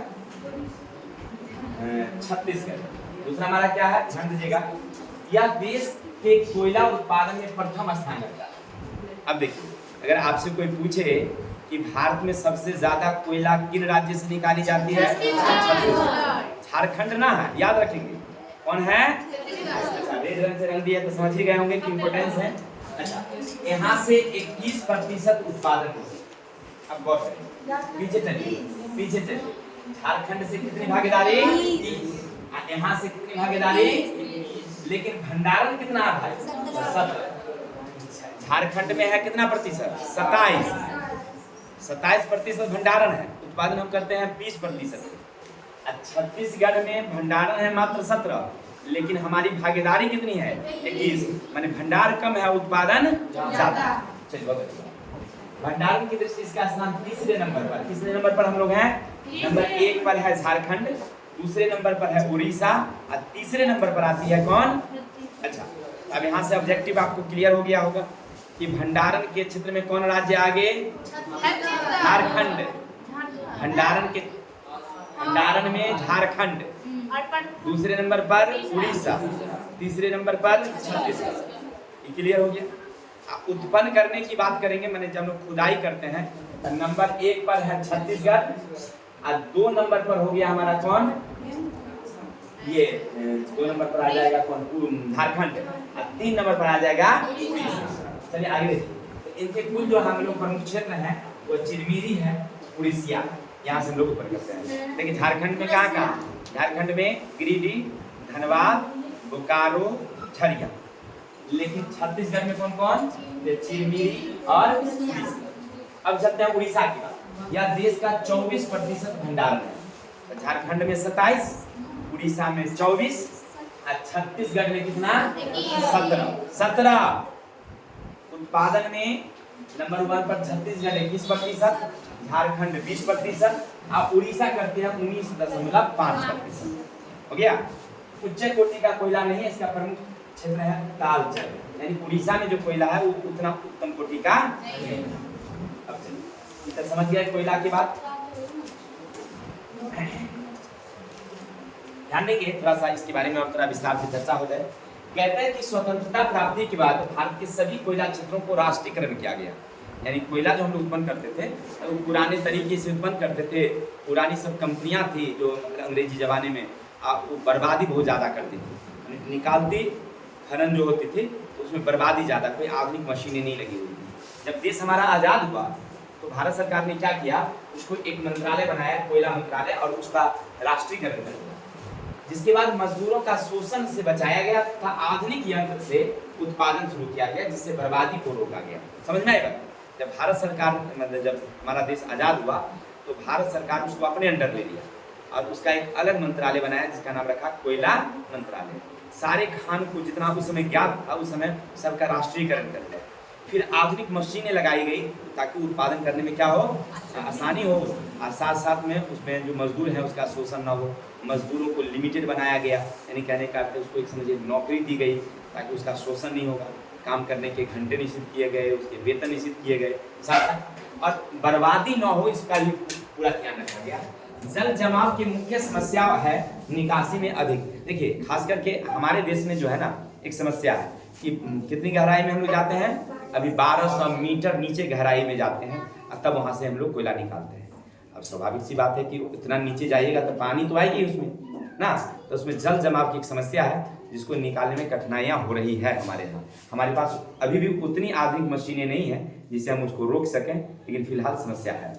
छत्तीसगढ़। दूसरा हमारा क्या है, ध्यान दीजिएगा, यह देश के कोयला उत्पादन में प्रथम स्थान रखता है। अब देखिए अगर आपसे कोई पूछे कि भारत में सबसे ज्यादा कोयला किन राज्य से निकाली जाती है, झारखंड ना है, याद रखेंगे कौन है। अच्छा रेड रंग से रंग दिया तो समझ ही गए होंगे कि इंपोर्टेंस है। अच्छा, यहाँ से 21% उत्पादन हो। अब गौर करें, पीछे चलिए। झारखंड से कितनी भागीदारी? 30। यहाँ से कितनी भागीदारी? लेकिन भंडारण कितना है भाई? 17। झारखंड में है कितना प्रतिशत? 27% भंडारण है, उत्पादन हम करते हैं 20%। छत्तीसगढ़ में भंडारण है मात्र 17, लेकिन हमारी भागीदारी कितनी है? 21। माने भंडार कम है, उत्पादन ज्यादा। चलिए, भंडारण की दृष्टि इसका स्थान तीसरे नंबर पर। किसरे नंबर पर हम लोग हैं? नंबर 1 पर है झारखंड, दूसरे नंबर पर है उड़ीसा, और तीसरे नंबर पर आती है कौन? अच्छा, अब यहाँ से ऑब्जेक्टिव आपको क्लियर हो गया होगा कि भंडारण के क्षेत्र में कौन राज्य आगे? झारखंड। भंडारण में झारखंड, दूसरे नंबर पर उड़ीसा, तीसरे नंबर पर छत्तीसगढ़। क्लियर हो गया? उत्पन्न करने की बात करेंगे, मैंने जब लोग खुदाई करते हैं तो नंबर 1 पर है छत्तीसगढ़, और 2 नंबर पर हो गया हमारा कौन? ये 2 नंबर पर आ जाएगा कौन? झारखंड, और 3 नंबर पर आ जाएगा उड़ीसा। चलिए आगे देखिए, तो इनके कुल जो हम लोग प्रमुख क्षेत्र हैं वो चिरमिरी है, उड़ीसा, यहाँ से हम लोग ऊपर करते हैं। देखिए झारखंड में कहाँ? झारखंड में गिरिडीह, धनबाद, बोकारो, झरिया। लेकिन छत्तीसगढ़ में कौन कौन? चिरमिरी और उड़ीसा। अब चलते हैं उड़ीसा की बात। यह देश का 24% भंडारण है। झारखंड में 27, उड़ीसा में 24, और छत्तीसगढ़ में कितना? 17। उत्पादन में नंबर 1 पर छत्तीसगढ़ 21%, झारखंड 20%, और उड़ीसा करते हैं 19.5%। हो गया? उच्च कोटि का कोयला नहीं है, इसका प्रमुख क्षेत्र है तालचर, यानी उड़ीसा में जो कोयला है वो उतना उत्तम कोटि का नहीं है। अब चलिए, इतना समझ गया कोयला की बात। ध्यान देंगे थोड़ा सा इसके बारे में और थोड़ा विस्तार से चर्चा हो जाए। कहते हैं कि स्वतंत्रता प्राप्ति के बाद भारत के सभी कोयला क्षेत्रों को राष्ट्रीयकरण किया गया। यानी कोयला जो हम लोग उत्पन्न करते थे तो पुराने तरीके से उत्पन्न करते थे। पुरानी सब कंपनियां थी जो अंग्रेजी जमाने में वो बर्बादी बहुत ज़्यादा करती थी, निकालती खनन जो होती थी तो उसमें बर्बादी ज़्यादा, कोई आधुनिक मशीनें नहीं लगी हुई थी। जब देश हमारा आज़ाद हुआ तो भारत सरकार ने क्या किया, उसको एक मंत्रालय बनाया, कोयला मंत्रालय, और उसका राष्ट्रीयकरण कर दिया। जिसके बाद मजदूरों का शोषण से बचाया गया तथा आधुनिक यंत्र से उत्पादन शुरू किया गया, जिससे बर्बादी को रोका गया। समझ में आएगा? जब भारत सरकार मतलब जब हमारा देश आज़ाद हुआ तो भारत सरकार उसको अपने अंडर ले लिया और उसका एक अलग मंत्रालय बनाया जिसका नाम रखा कोयला मंत्रालय। सारे खान को जितना उस समय ज्ञात था उस समय सबका राष्ट्रीयकरण कर दिया। फिर आधुनिक मशीनें लगाई गई ताकि उत्पादन करने में क्या हो, आसानी हो, और साथ साथ में उसमें जो मजदूर है उसका शोषण ना हो। मजदूरों को लिमिटेड बनाया गया, यानी कहने का अर्थ उसको एक समझिए नौकरी दी गई ताकि उसका शोषण नहीं होगा। काम करने के घंटे निश्चित किए गए, उसके वेतन निश्चित किए गए, साथ और बर्बादी न हो इसका भी पूरा ध्यान रखा गया। जल जमाव की मुख्य समस्या है निकासी में अधिक। देखिए खास करके हमारे देश में जो है ना एक समस्या है कि कितनी गहराई में हम लोग जाते हैं, अभी 1200 मीटर नीचे गहराई में जाते हैं और तब वहाँ से हम लोग कोयला निकालते हैं। अब स्वाभाविक सी बात है कि इतना नीचे जाइएगा तो पानी तो आएगी उसमें ना, तो उसमें जल जमाव की एक समस्या है जिसको निकालने में कठिनाइयाँ हो रही है हमारे यहाँ। हमारे पास अभी भी उतनी आधुनिक मशीनें नहीं है जिससे हम उसको रोक सकें, लेकिन फिलहाल समस्या है।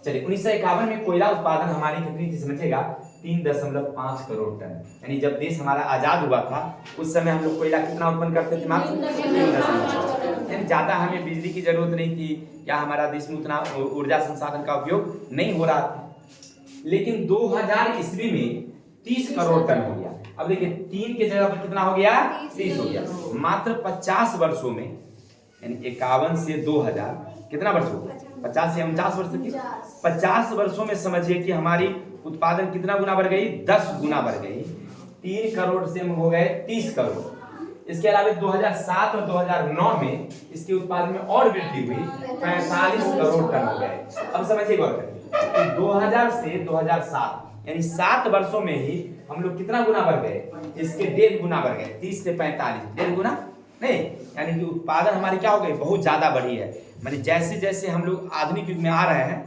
चलिए 1951 में कोयला उत्पादन हमारी कितनी थी समझेगा, 3.5 करोड़ टन। यानी जब देश हमारा आजाद हुआ था उस समय हम लोग कोयला कितना उत्पन्न करते थे, मात्र 3.5। यानी ज़्यादा हमें बिजली की जरूरत नहीं थी या हमारा देश में उतना ऊर्जा संसाधन का उपयोग नहीं हो रहा था। लेकिन 2000 ईस्वी में 30 करोड़ टन हो गया। अब देखिए 3 के जगह पर कितना हो गया, 30 हो गया। मात्र 50 वर्षों में, यानी 51 से 2000 कितना वर्ष हो गया, 50 से 49 वर्ष की 50 वर्षों में समझिए कि हमारी उत्पादन कितना गुना बढ़ गई, 10 गुना बढ़ गई। 3 करोड़ से हम हो गए 30 करोड़। इसके अलावा 2007 और 2009 में इसके उत्पादन में और वृद्धि हुई, 45 करोड़ टन हो गए। अब समझिए गौर करिए 2000 से 2007 यानी 7 वर्षों में ही हम लोग कितना गुना बढ़ गए, इसके 1.5 गुना बढ़ गए। 30 से 45 1.5 गुना नहीं, यानी कि उत्पादन हमारी क्या हो गई, बहुत ज्यादा बढ़ी है। माने जैसे जैसे हम लोग आधुनिक युग में आ रहे हैं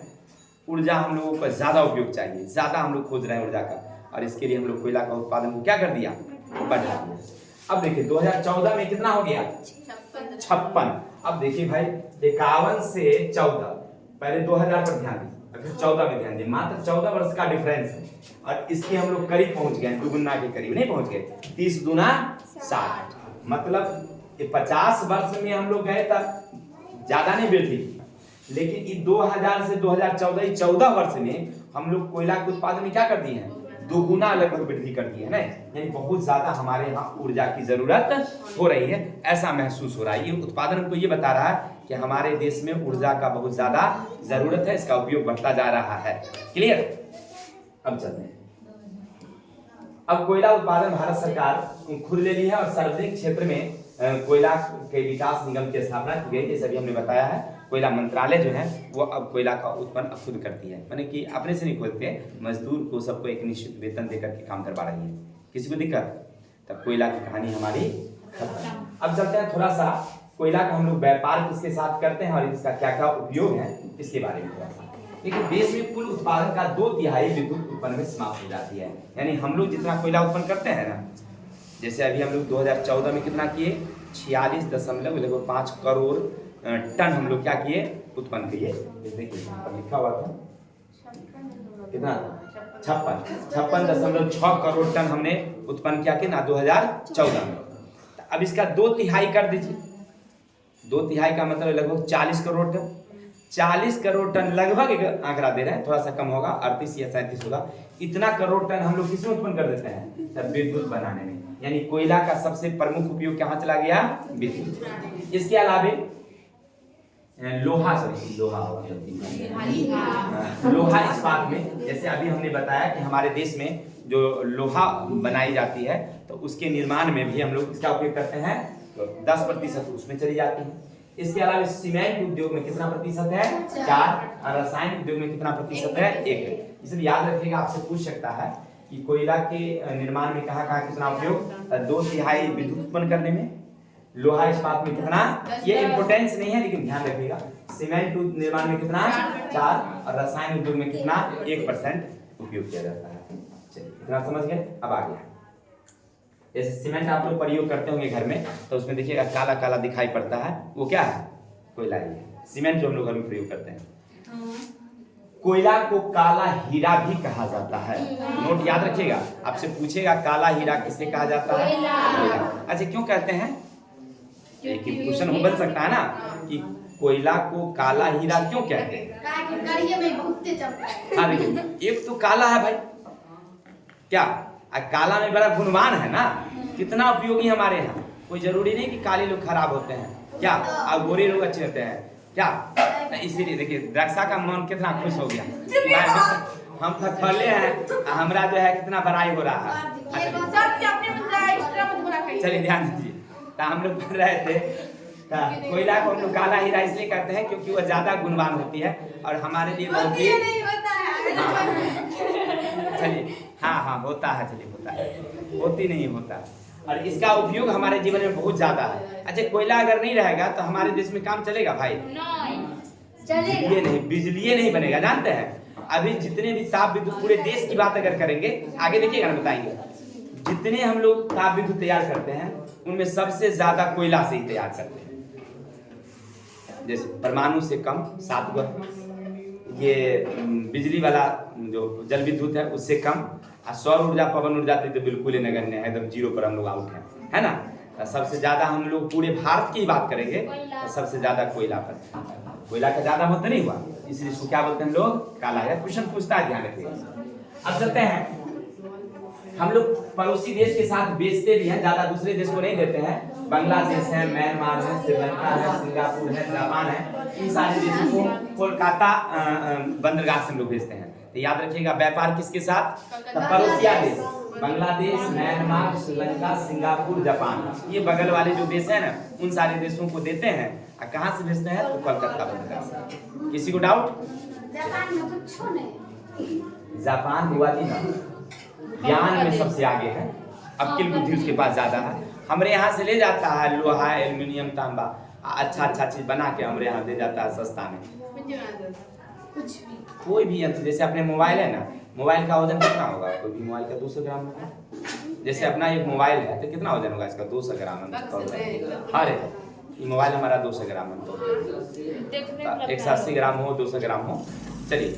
ऊर्जा हम लोगों को ज्यादा उपयोग चाहिए, ज्यादा हम लोग खोज रहे हैं ऊर्जा का, और इसके लिए हम लोग कोयला का उत्पादन को क्या कर दिया, बढ़ा दिया। अब देखिए 2014 में कितना हो गया, 56। अब देखिए भाई 51 से 14, पहले 2000 पर ध्यान दें, फिर 14 में ध्यान दें, मात्र 14 वर्ष का डिफरेंस है और इसके हम लोग करीब पहुंच गए, दुगुना के करीब नहीं पहुंच गए। 30 दूना 60, मतलब ये 50 वर्ष में हम लोग गए तब ज्यादा नहीं वृद्धि, लेकिन ये 2000 से 2014 14 वर्ष में हम लोग कोयला के उत्पादन में क्या कर दिए हैं, दोगुना लगभग वृद्धि कर दी है ना, यानी बहुत ज्यादा हमारे यहाँ ऊर्जा की जरूरत हो रही है, ऐसा महसूस हो रहा है। ये उत्पादन हमको ये बता रहा है कि हमारे देश में ऊर्जा का बहुत ज्यादा जरूरत है, इसका उपयोग बढ़ता जा रहा है। क्लियर। अब चलते हैं, अब कोयला उत्पादन भारत सरकार खुद ले ली है और सार्वजनिक क्षेत्र में कोयला के विकास निगम की स्थापना की गई, जैसे अभी हमने बताया है। कोयला मंत्रालय जो है वो अब कोयला का उत्पन्न खुद करती है, माने कि अपने से नहीं खोलते, मजदूर को सबको एक निश्चित वेतन देकर के काम करवा रही है। किसी को दिक्कत, तब कोयला की कहानी हमारी खत्म। अब चलते हैं थोड़ा सा कोयला का हम लोग व्यापार किसके साथ करते हैं और इसका क्या क्या उपयोग है इसके बारे में थोड़ा सा। देखिए देश में कुल उत्पादन का 2/3 विद्युत उत्पन्न में समाप्त हो जाती है, यानी हम लोग जितना कोयला उत्पन्न करते हैं ना, जैसे अभी हम लोग 2014 में कितना किए, 46.5 करोड़ टन हम लोग क्या किए, उत्पन्न किए। देखिए लिखा हुआ था कितना, 56.6 करोड़ टन हमने उत्पन्न किया कि ना 2014 में। अब इसका 2/3 कर दीजिए, 2/3 का मतलब लगभग 40 करोड़ टन। 40 करोड़ टन लगभग एक आंकड़ा दे रहे हैं, थोड़ा सा कम होगा, 38 या 37 होगा। इतना करोड़ टन हम लोग किसमें उत्पन्न कर देते हैं, तब विद्युत बनाने में, यानी कोयला का सबसे प्रमुख उपयोग कहाँ चला गया, विद्युत। इसके अलावे लोहा इस्पात में, जैसे अभी हमने बताया कि हमारे देश में जो लोहा बनाई जाती है तो उसके निर्माण में भी हम लोग इसका उपयोग करते हैं, तो 10% उसमें चली जाती है। इसके अलावा सीमेंट उद्योग में कितना प्रतिशत है, 4, और रसायन उद्योग में कितना प्रतिशत है, 1। इसलिए याद रखिएगा, आपसे पूछ सकता है कि कोयला के निर्माण में कहाँ कितना उपयोग, 2/3 विद्युत उत्पन्न करने में, लोहा इस्पात में कितना, ये इम्पोर्टेंस नहीं है लेकिन ध्यान रखिएगा। सीमेंट निर्माण में कितना, 4, और रसायन उद्योग में कितना, 1% उपयोग किया जाता है। चलिए इतना समझ गए। अब आ गया, जैसे सीमेंट आप लोग प्रयोग करते होंगे घर में, तो उसमें देखिएगा काला काला दिखाई पड़ता है, वो क्या है, कोयला ही है। सीमेंट जो हम लोग घर में प्रयोग करते हैं। कोयला को काला हीरा भी कहा जाता है, नोट याद रखिएगा, आपसे पूछेगा काला हीरा किसे कहा जाता है, अच्छा क्यों कहते हैं, एक क्वेश्चन हो बन सकता है ना कि कोयला को काला हीरा क्यों कहते हैं। हाँ देखिए, एक तो काला है भाई, क्या काला में बड़ा गुणवान है ना, कितना उपयोगी हमारे यहाँ। कोई जरूरी नहीं कि काले लोग खराब होते हैं, क्या और गोरे लोग अच्छे होते हैं, क्या। इसीलिए देखिए द्रक्षा का मन कितना खुश हो गया, हम तो खले हैं, हमरा जो है कितना बड़ाई हो रहा है। चलिए ध्यान दीजिए, तो हम लोग पढ़ रहे थे, कोयला को हम लोग काला हीरा इसलिए कहते हैं क्योंकि वह ज्यादा गुणवान होती है और हमारे लिए बहुत ही, चलिए हाँ होता है, चलिए होता है, होती नहीं होता। और इसका उपयोग हमारे जीवन में बहुत ज्यादा है। अच्छा कोयला अगर नहीं रहेगा तो हमारे देश में काम चलेगा भाई, ये नहीं, बिजली नहीं बनेगा। जानते हैं अभी जितने भी ताप विद्युत, पूरे देश की बात अगर करेंगे, आगे देखिएगा ना बताएंगे, जितने हम लोग ताप विद्युत तैयार करते हैं उनमें सबसे ज्यादा कोयला से ही तैयार करते हैं। जैसे परमाणु से कम 7 गुना, ये बिजली वाला जो जल विद्युत है उससे कम, और सौर ऊर्जा पवन ऊर्जा तो बिल्कुल ही नगण्य है, एकदम 0 पर हम लोग आउट है ना। सबसे ज्यादा हम लोग पूरे भारत की बात करेंगे तो सबसे ज्यादा कोयला पर, कोयला का ज्यादा महत्व नहीं हुआ, इसलिए इसको क्या बोलते हैं हम लोग, काला है। क्वेश्चन पूछता है, ध्यान रखिएगा। अब चलते हैं, हम लोग पड़ोसी देश के साथ बेचते भी हैं, ज्यादा दूसरे देश को नहीं देते हैं। बांग्लादेश है, म्यांमार है, श्रीलंका है, सिंगापुर है, जापान है, इन सारे देशों को कोलकाता बंदरगाह से हम लोग भेजते हैं। तो याद रखिएगा व्यापार किसके साथ, पड़ोसिया देश, Bangladesh, Myanmar, Sri Lanka, Singapore, Japan, ये बगल वाले जो देश है ना, उन सारे देशों को देते हैं। और कहाँ से भेजते हैं, तो कोलकाता बंदरगाह से। किसी को डाउट, जापान हुआ जी ना, ज्ञान में सबसे आगे है, अक्ल बुद्धि उसके पास ज्यादा है। हमारे यहाँ से ले जाता है लोहा, एल्युमिनियम, तांबा, अच्छा चीज बना के हमारे यहाँ दे जाता है सस्ता में। कोई भी यंत्र, जैसे अपने मोबाइल है ना, मोबाइल का वजन कितना होगा, कोई भी मोबाइल का 200 ग्राम होगा। जैसे अपना एक मोबाइल है तो कितना वजन होगा इसका, 200 ग्राम। अरे ये मोबाइल हमारा 200 ग्राम है, तो 180 ग्राम हो 200 ग्राम हो, चलिए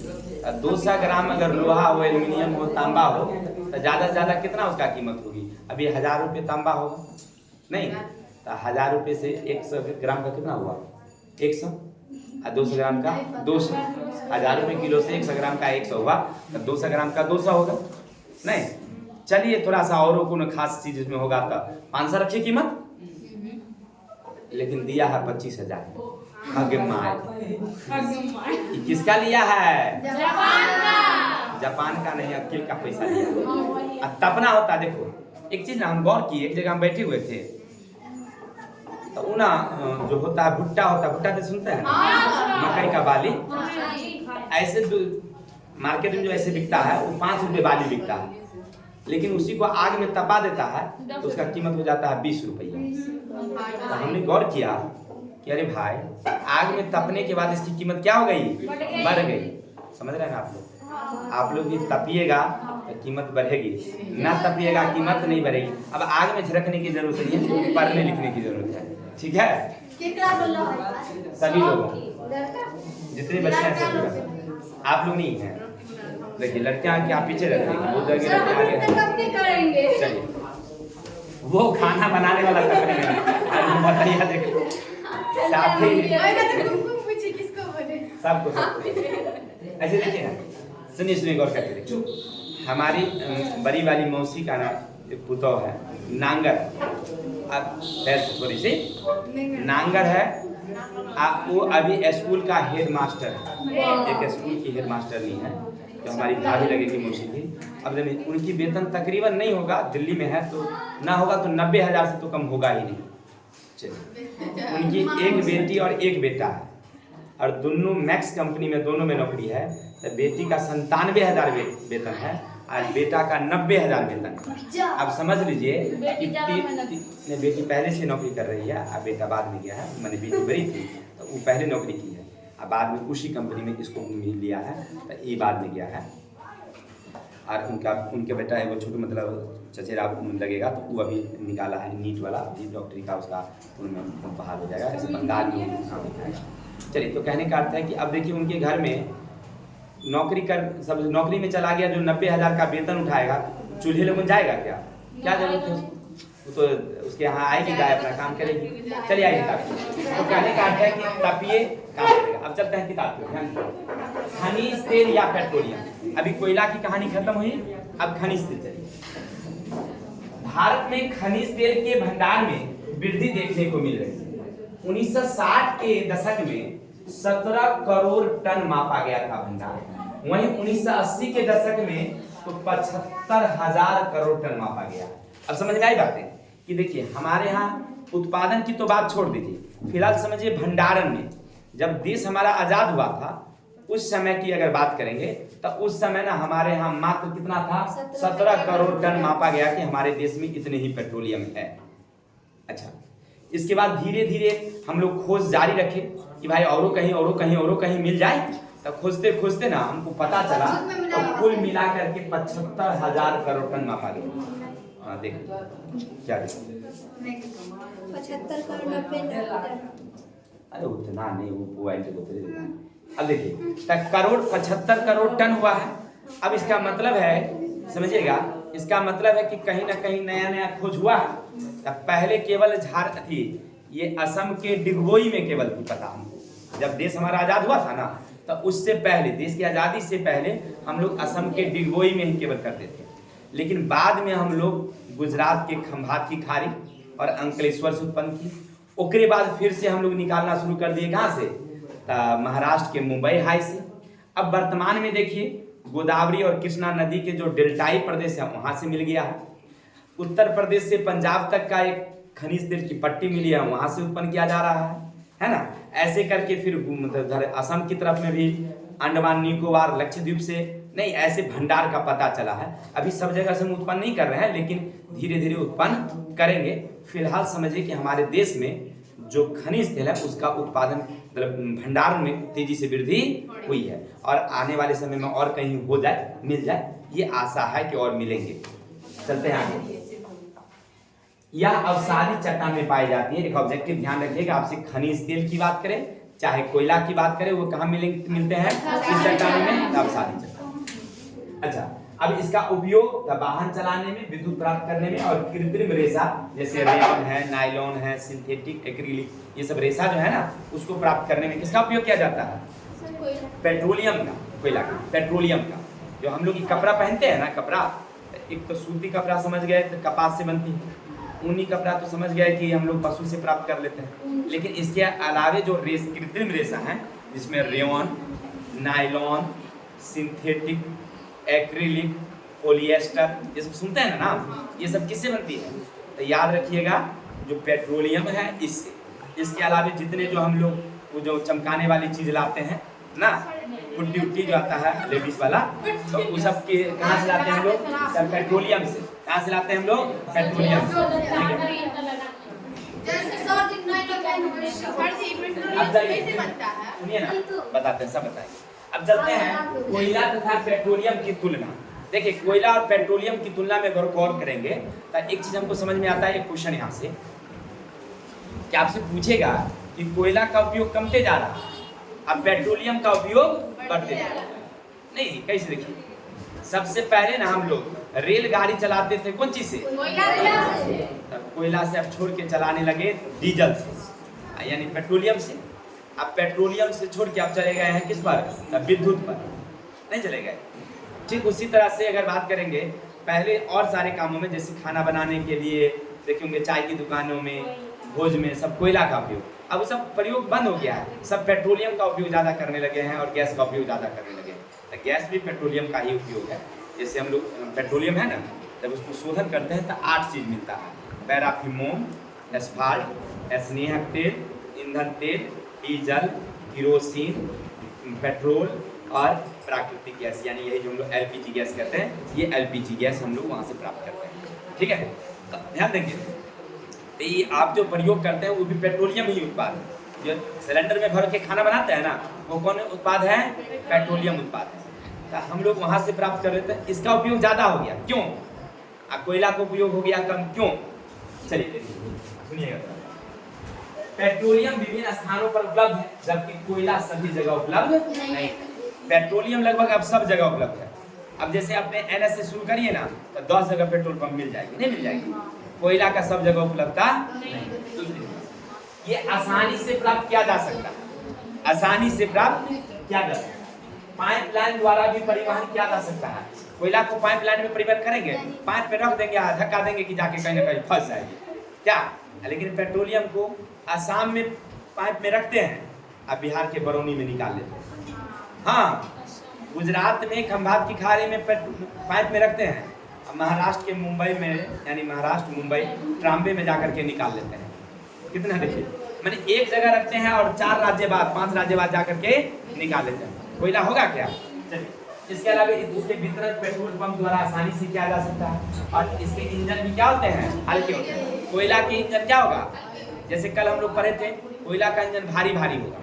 200 ग्राम अगर लोहा हो, एल्यूमिनियम हो, तांबा हो, तो ज़्यादा से ज़्यादा कितना उसका कीमत होगी? अभी 1000 रुपये तांबा होगा नहीं, तो 1000 रुपये से 100 ग्राम का कितना हुआ? 100, और 200 ग्राम का 200, 1000 रुपये किलो से 100 ग्राम का 100 हुआ, तो 200 ग्राम का 200 होगा नहीं। चलिए थोड़ा सा और को खास चीज इसमें होगा तो 500 रखिए कीमत, लेकिन दिया है 25,000। किसका लिया है? जापान का नहीं, अकेले का पैसा लिया। अब तपना होता, देखो एक चीज ना हम गौर किए, एक जगह हम बैठे हुए थे तो ना जो होता है भुट्टा होता है, भुट्टा तो सुनते हैं मकई का बाली, ऐसे मार्केट में जो ऐसे बिकता है वो 5 रुपये बाली बिकता है, लेकिन उसी को आग में तपा देता है तो उसका कीमत हो जाता है 20 रुपया। तो हमने गौर किया कि अरे भाई आग में तपने के बाद इसकी कीमत क्या हो गई? बढ़ गई। समझ रहे हैं आप लोग भी तपिएगा तो कीमत बढ़ेगी, ना तपिएगा कीमत नहीं बढ़ेगी। अब आग में झिड़कने की जरूरत नहीं है, पढ़ने लिखने की जरूरत है, ठीक है? सभी लोगों, जितने बच्चे हैं सभी, आप लोग नहीं हैं। देखिए लड़कियां क्या पीछे रह रही है, वो आगे। चलिए वो खाना बनाने वाला कपड़े में बताइए, देखो सबको ऐसे देखिए ना, सुनिए गौर करके देखिए। हमारी बड़ी वाली मौसी का ना पुतौह है नांगर, अब थोड़ी सी नांगर है, वो अभी स्कूल का हेड मास्टर है, एक स्कूल की हेड मास्टर नहीं है, तो हमारी भाभी लगेगी मौसी थी। अब देखिए उनकी वेतन तकरीबन नहीं होगा, दिल्ली में है तो ना होगा तो 90,000 से तो कम होगा ही नहीं। चलिए उनकी एक बेटी और एक बेटा है, और दोनों मैक्स कंपनी में दोनों में नौकरी है, तो बेटी का 97,000 वेतन है और बेटा का 90,000 वेतन है। अब समझ लीजिए बेटी पहले से नौकरी कर रही है और बेटा बाद में गया है, मैंने बेटी बड़ी थी तो वो पहले नौकरी की है और बाद में उसी कंपनी में इसको लिया है, तो ये बाद में गया है। और उनके बेटा है वो छोटे मतलब चचेरा लगेगा, तो वो अभी निकाला है नीट वाला, अभी डॉक्टरी का उसका उनमें बहाल हो जाएगा, ऐसे बंगाल में। चलिए तो कहने का अर्थ है कि अब देखिए उनके घर में नौकरी में चला गया, जो 90,000 का वेतन उठाएगा चूल्हे लोगों जाएगा क्या जरूरत है? वो तो उसके यहाँ आएगी गाय, अपना काम करेगी, चलिए आइए तो कहने का अर्थ है कि तपिए काम करेगा। अब चलते हैं किताब पे, खनिज तेल या पेट्रोलियम। अभी कोयला की कहानी खत्म हुई, अब खनिज तेल चलिए। भारत में खनिज तेल के भंडार में वृद्धि देखने को मिल रही है। 1960 के दशक में 17 करोड़ टन मापा गया था भंडार, वहीं 1980 के दशक में तो 75,000 करोड़ टन मापा गया। अब समझ में आई बातें कि देखिए हमारे यहाँ उत्पादन की तो बात छोड़ दीजिए, फिलहाल समझिए भंडारण में जब देश हमारा आजाद हुआ था उस समय की अगर बात करेंगे तो उस समय ना हमारे यहाँ मात्र कितना था? 17 करोड़ टन मापा गया कि हमारे देश में इतने ही पेट्रोलियम है। अच्छा, इसके बाद धीरे धीरे हम लोग खोज जारी रखे कि भाई औरों कहीं मिल जाए, तो खोजते खोजते ना हमको पता चला तो कुल मिला करके 75,000 करोड़ टन मापा गया। देखो क्या 75 करोड़ 90 अरे उतना नहीं, वो अब देखिए करोड़ 75 करोड़ टन हुआ है। अब इसका मतलब है, समझिएगा, इसका मतलब है कि कहीं ना कहीं नया खोज हुआ है। पहले केवल ये असम के डिगबोई में केवल पता हमको, जब देश हमारा आजाद हुआ था ना तो उससे पहले, देश की आज़ादी से पहले हम लोग असम के डिगबोई में ही केवल करते थे, लेकिन बाद में हम लोग गुजरात के खंभात की खाड़ी और अंकलेश्वर से उत्पन्न की। उसके बाद फिर से हम लोग निकालना शुरू कर दिए, कहाँ से? महाराष्ट्र के मुंबई हाई से। अब वर्तमान में देखिए गोदावरी और कृष्णा नदी के जो डेल्टाई प्रदेश है वहाँ से मिल गया है। उत्तर प्रदेश से पंजाब तक का एक खनिज तेल की पट्टी मिली है, वहाँ से उत्पन्न किया जा रहा है ना। ऐसे करके फिर मतलब असम की तरफ में भी अंडमान निकोबार लक्षद्वीप से नहीं, ऐसे भंडार का पता चला है। अभी सब जगह से हम उत्पन्न नहीं कर रहे हैं, लेकिन धीरे धीरे उत्पन्न करेंगे। फिलहाल समझिए कि हमारे देश में जो खनिज तेल है उसका उत्पादन भंडार में तेजी से वृद्धि हुई है, और आने वाले समय में और कहीं हो जाए, मिल जाए, ये आशा है कि और मिलेंगे। चलते हैं आगे। यह अवसादी चट्टान में पाई जाती है। एक ऑब्जेक्टिव ध्यान रखिएगा, आपसे खनिज तेल की बात करें चाहे कोयला की बात करें, वो कहाँ मिलते हैं? इस चट्टानों में, अवसादी चट्टान। अच्छा, अब इसका उपयोग वाहन चलाने में, विद्युत प्राप्त करने में और कृत्रिम रेशा जैसे रेयॉन है, नायलॉन है, सिंथेटिक एक्रिलिक, ये सब रेशा जो है ना उसको प्राप्त करने में किसका उपयोग किया जाता है? पेट्रोलियम का, कोयला का, पेट्रोलियम का। जो हम लोग ये कपड़ा पहनते हैं ना, कपड़ा एक तो सूती कपड़ा समझ गए तो कपास से बनती है, ऊनी कपड़ा तो समझ गए कि हम लोग पशु से प्राप्त कर लेते हैं, लेकिन इसके अलावे जो कृत्रिम रेशा है जिसमें rayon, nylon, synthetic, acrylic, polyester, ये सब सुनते हैं ना नाम, ये सब किससे बनती है? तो याद रखिएगा जो पेट्रोलियम है इससे। इसके अलावे जितने जो हम लोग वो जो चमकाने वाली चीज लाते हैं ना, पुट्टी उट्टी जो आता है लेडीज वाला, तो वो सब के कहाँ से लाते हैं हम लोग? सब पेट्रोलियम से। कहाँ से लाते हैं हम लोग? पेट्रोलियम से। अब सुनिए ना, बताते हैं, सब बताएंगे। अब चलते हैं कोयला तथा पेट्रोलियम की तुलना। देखिए कोयला और पेट्रोलियम की तुलना में अगर गौर करेंगे तो एक चीज हमको समझ में आता है। एक क्वेश्चन यहाँ से कि आपसे पूछेगा कि कोयला का उपयोग कमते जा रहा है, अब पेट्रोलियम का उपयोग बढ़ते जा रहा है। नहीं, कैसे? देखिए सबसे पहले ना हम लोग रेलगाड़ी चलाते थे कौन चीज से? कोयला से। अब छोड़ के चलाने लगे डीजल से, यानी पेट्रोलियम से। अब पेट्रोलियम से छोड़ के आप चले गए हैं किस पर? विद्युत पर। नहीं चले गए। ठीक उसी तरह से अगर बात करेंगे पहले और सारे कामों में, जैसे खाना बनाने के लिए देखेंगे चाय की दुकानों में, भोज में सब कोयला का उपयोग, अब सब प्रयोग बंद हो गया है। सब पेट्रोलियम का उपयोग ज़्यादा करने लगे हैं और गैस का उपयोग ज़्यादा करने लगे हैं। तो गैस भी पेट्रोलियम का ही उपयोग है। जैसे हम लोग पेट्रोलियम है ना, जब उसको शोधन करते हैं तो 8 चीज़ मिलता है: पैराफिमोन, एस्फाल्ट, स्नेहक तेल, ईंधन तेल, डीजल, किरोसिन, पेट्रोल और प्राकृतिक गैस, यानी यही जो हम लोग एलपीजी गैस कहते हैं, ये एलपीजी गैस हम लोग वहाँ से प्राप्त करते हैं। ठीक है, तो ध्यान देंगे। तो ये आप जो प्रयोग करते हैं वो भी पेट्रोलियम ही उत्पाद है। जो सिलेंडर में भर के खाना बनाते हैं ना, वो कौन उत्पाद है? पेट्रोलियम उत्पाद है। तो हम लोग वहाँ से प्राप्त कर लेते हैं। इसका उपयोग ज़्यादा हो गया, क्यों? कोयला का उपयोग हो गया कम, क्यों? चलिए सुनिएगा। पेट्रोलियम विभिन्न स्थानों पर उपलब्ध है, जबकि कोयला सभी जगह उपलब्ध नहीं। पेट्रोलियम लगभग अब सब जगह उपलब्ध है। अब जैसे आपने एनएस से शुरू करिए ना, तो 10 जगह पेट्रोल पंप मिल जाएगी, नहीं मिल जाएगी? कोयला का सब जगह उपलब्धता नहीं। ये आसानी से प्राप्त किया जा सकता है, आसानी से प्राप्त किया जा सकता है। पाइपलाइन द्वारा भी परिवहन किया जा सकता है। कोयला को पाइपलाइन में परिवहन करेंगे, पाइप पे रख देंगे, धक्का देंगे कि जाके कहीं ना कहीं फंस जाएगी क्या? लेकिन पेट्रोलियम को आसाम में पाइप में रखते हैं, अब बिहार के बरौनी में निकाल लेते हैं। हाँ, गुजरात में खंभात की खाड़ी में पाइप में रखते हैं, महाराष्ट्र के मुंबई में, यानी महाराष्ट्र मुंबई ट्राम्बे में जाकर के निकाल लेते हैं। कितना देखिए, मैंने एक जगह रखते हैं और 4 राज्य बाद 5 राज्य बाद जाकर के निकाल लेते हैं। कोयला होगा क्या? चलिए, इसके अलावा इसके वितरण पेट्रोल पंप द्वारा आसानी से किया जा सकता है। और इसके इंजन भी क्या होते हैं? हल्के होते हैं। कोयला के इंजन क्या होगा? जैसे कल हम लोग पढ़े थे, कोयला का इंजन भारी भारी होगा।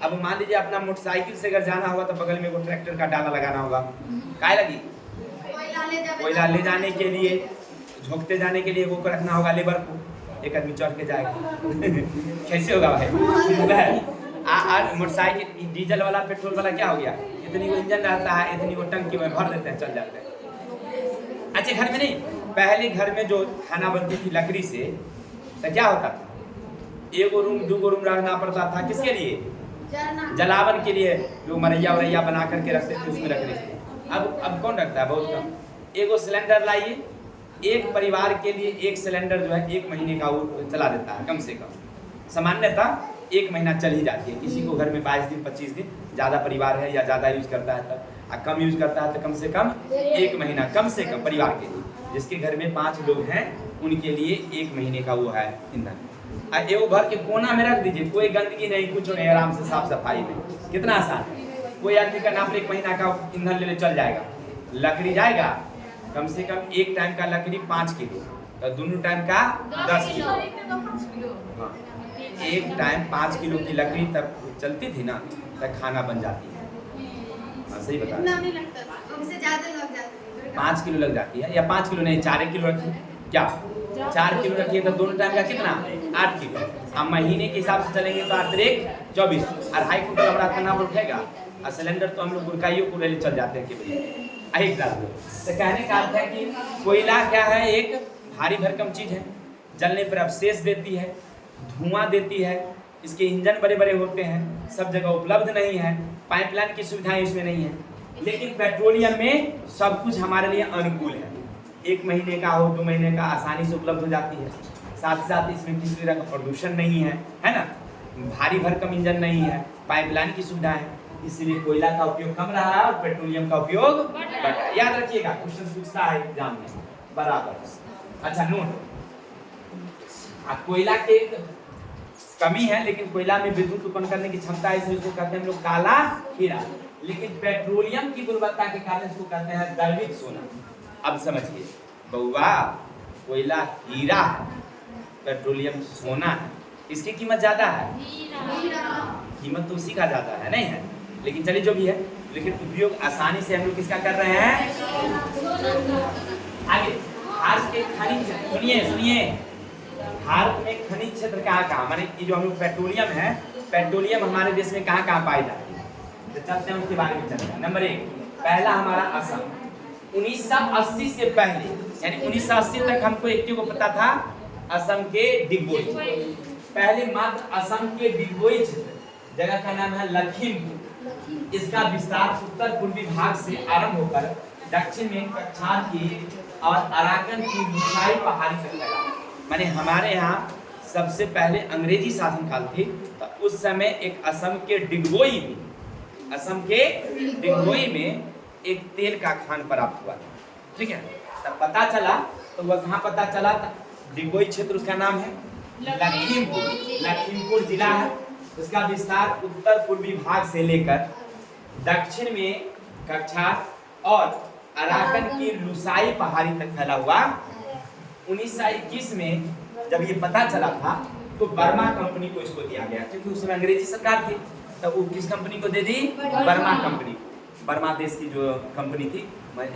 अब मान लीजिए अपना मोटरसाइकिल से अगर जाना होगा तो बगल में वो ट्रैक्टर का डाला लगाना होगा, काय लगी? कोयला ले जाने के लिए, झोंकते जाने के लिए वो रखना होगा लेबर को, एक आदमी चढ़ के जाएगा। कैसे होगा भाई? मोटरसाइकिल डीजल वाला पेट्रोल वाला क्या हो गया? इतनी वो इंजन रहता है, इतनी वो टंकी में भर देते हैं, चल जाते हैं। अच्छा, घर में नहीं, पहले घर में जो खाना बनती थी लकड़ी से, तो क्या होता था? 1 रूम 2 रूम रखना पड़ता था। किसके लिए? जलावन के लिए। लोग मरैया वरैया बना करके रखते थे उसमें रखने के। अब कौन रखता है? बहुत कम। 1 सिलेंडर लाइए, एक परिवार के लिए 1 सिलेंडर जो है 1 महीने का वो चला देता है, कम से कम। सामान्यतः 1 महीना चल ही जाती है। किसी को घर में 22 दिन 25 दिन, ज़्यादा परिवार है या ज़्यादा यूज करता है तब, कम यूज करता है तो कम से कम 1 महीना, कम से कम परिवार के लिए। जिसके घर में 5 लोग हैं उनके लिए 1 महीने का वो है ईंधन। वो घर के कोना में रख दीजिए, कोई गंदगी नहीं, कुछ नहीं, आराम से साफ सफाई में। कितना आसान है। कोई आदमी का नाम 1 महीना का ईंधन लेने चल जाएगा। लकड़ी जाएगा कम से कम, एक टाइम का लकड़ी 5 किलो, तो दोनों टाइम का 10 किलो। हाँ, एक टाइम 5 किलो की लकड़ी तब चलती थी ना, तब खाना बन जाती है। हाँ, सही बता रहे हैं। 5 किलो लग जाती है, या 5 किलो नहीं, 4 किलो रखिए क्या? 4 किलो रखिए तो दोनों टाइम का कितना 8 किलो। अब महीने के हिसाब से चलेंगे तो 8 3 24, 2.5 कुंटल हमारा खाना उठेगा। और सिलेंडर तो हम लोग गुरकाइयों को ले चल जाते हैं कि भाई एक डाल दो। तो कहने का अर्थ है कि कोयला क्या है, एक भारी भरकम चीज है, जलने पर अवशेष देती है, धुआं देती है, इसके इंजन बड़े बड़े होते हैं, सब जगह उपलब्ध नहीं है, पाइपलाइन की सुविधाएं इसमें नहीं है। लेकिन पेट्रोलियम में सब कुछ हमारे लिए अनुकूल है, 1 महीने का हो 2 महीने का आसानी से उपलब्ध हो जाती है। साथ ही साथ इसमें किसी तरह का प्रदूषण नहीं है ना, भारी भरकम इंजन नहीं है, पाइपलाइन की सुविधा है, इसलिए कोयला का उपयोग कम रहा है और पेट्रोलियम का उपयोग बढ़ा है। याद रखिएगा, क्वेश्चन पूछता है एग्जाम में बराबर। अच्छा नोट, कोयला के कमी है लेकिन कोयला में विद्युत उत्पन्न करने की क्षमता है, इसलिए इसको कहते हैं हम लोग काला हीरा। लेकिन पेट्रोलियम की गुणवत्ता के कारण इसको कहते हैं द्रवित सोना। अब समझिए बउआ, कोयला हीरा है, पेट्रोलियम सोना है, इसकी कीमत ज्यादा है, कीमत तो उसी का ज्यादा है नहीं है, लेकिन चलिए जो भी है, लेकिन उपयोग आसानी से हम लोग किसका कर रहे हैं। आगे भारत के खनिज, सुनिए भारत में खनिज क्षेत्र कहाँ माने कि जो हम लोग पेट्रोलियम है, पेट्रोलियम हमारे देश में कहाँ पाई जाती है, तो चलते हैं उसके बारे में चलते हैं। नंबर 1 पहला हमारा असम। 1980 से पहले यानी 1980 तक हमको एक को पता था, असम के डिगबोई। पहले मात्र असम के डिगबोई क्षेत्र, जगह का नाम है लखीमपुर। इसका विस्तार उत्तर पूर्वी भाग से आरंभ होकर दक्षिण में कच्छार की और अराकन की विशाल पहाड़ी तक लगा। माने हमारे यहाँ सबसे पहले अंग्रेजी शासन काल थी, तो उस समय एक असम के डिगबोई में एक तेल का खान प्राप्त हुआ, ठीक है। तब पता चला, तो वह कहाँ पता चला, डिगबोई क्षेत्र उसका नाम है लखीमपुर जिला है। उसका विस्तार उत्तर पूर्वी भाग से लेकर दक्षिण में कच्छार और अराकन की लुसाई पहाड़ी तक फैला हुआ। 1921 में जब ये पता चला था तो बर्मा कंपनी को इसको दिया गया, क्योंकि उस समय अंग्रेजी सरकार थी, तो वो किस कंपनी को दे दी, बर्मा कंपनी। बर्मा देश की जो कंपनी थी,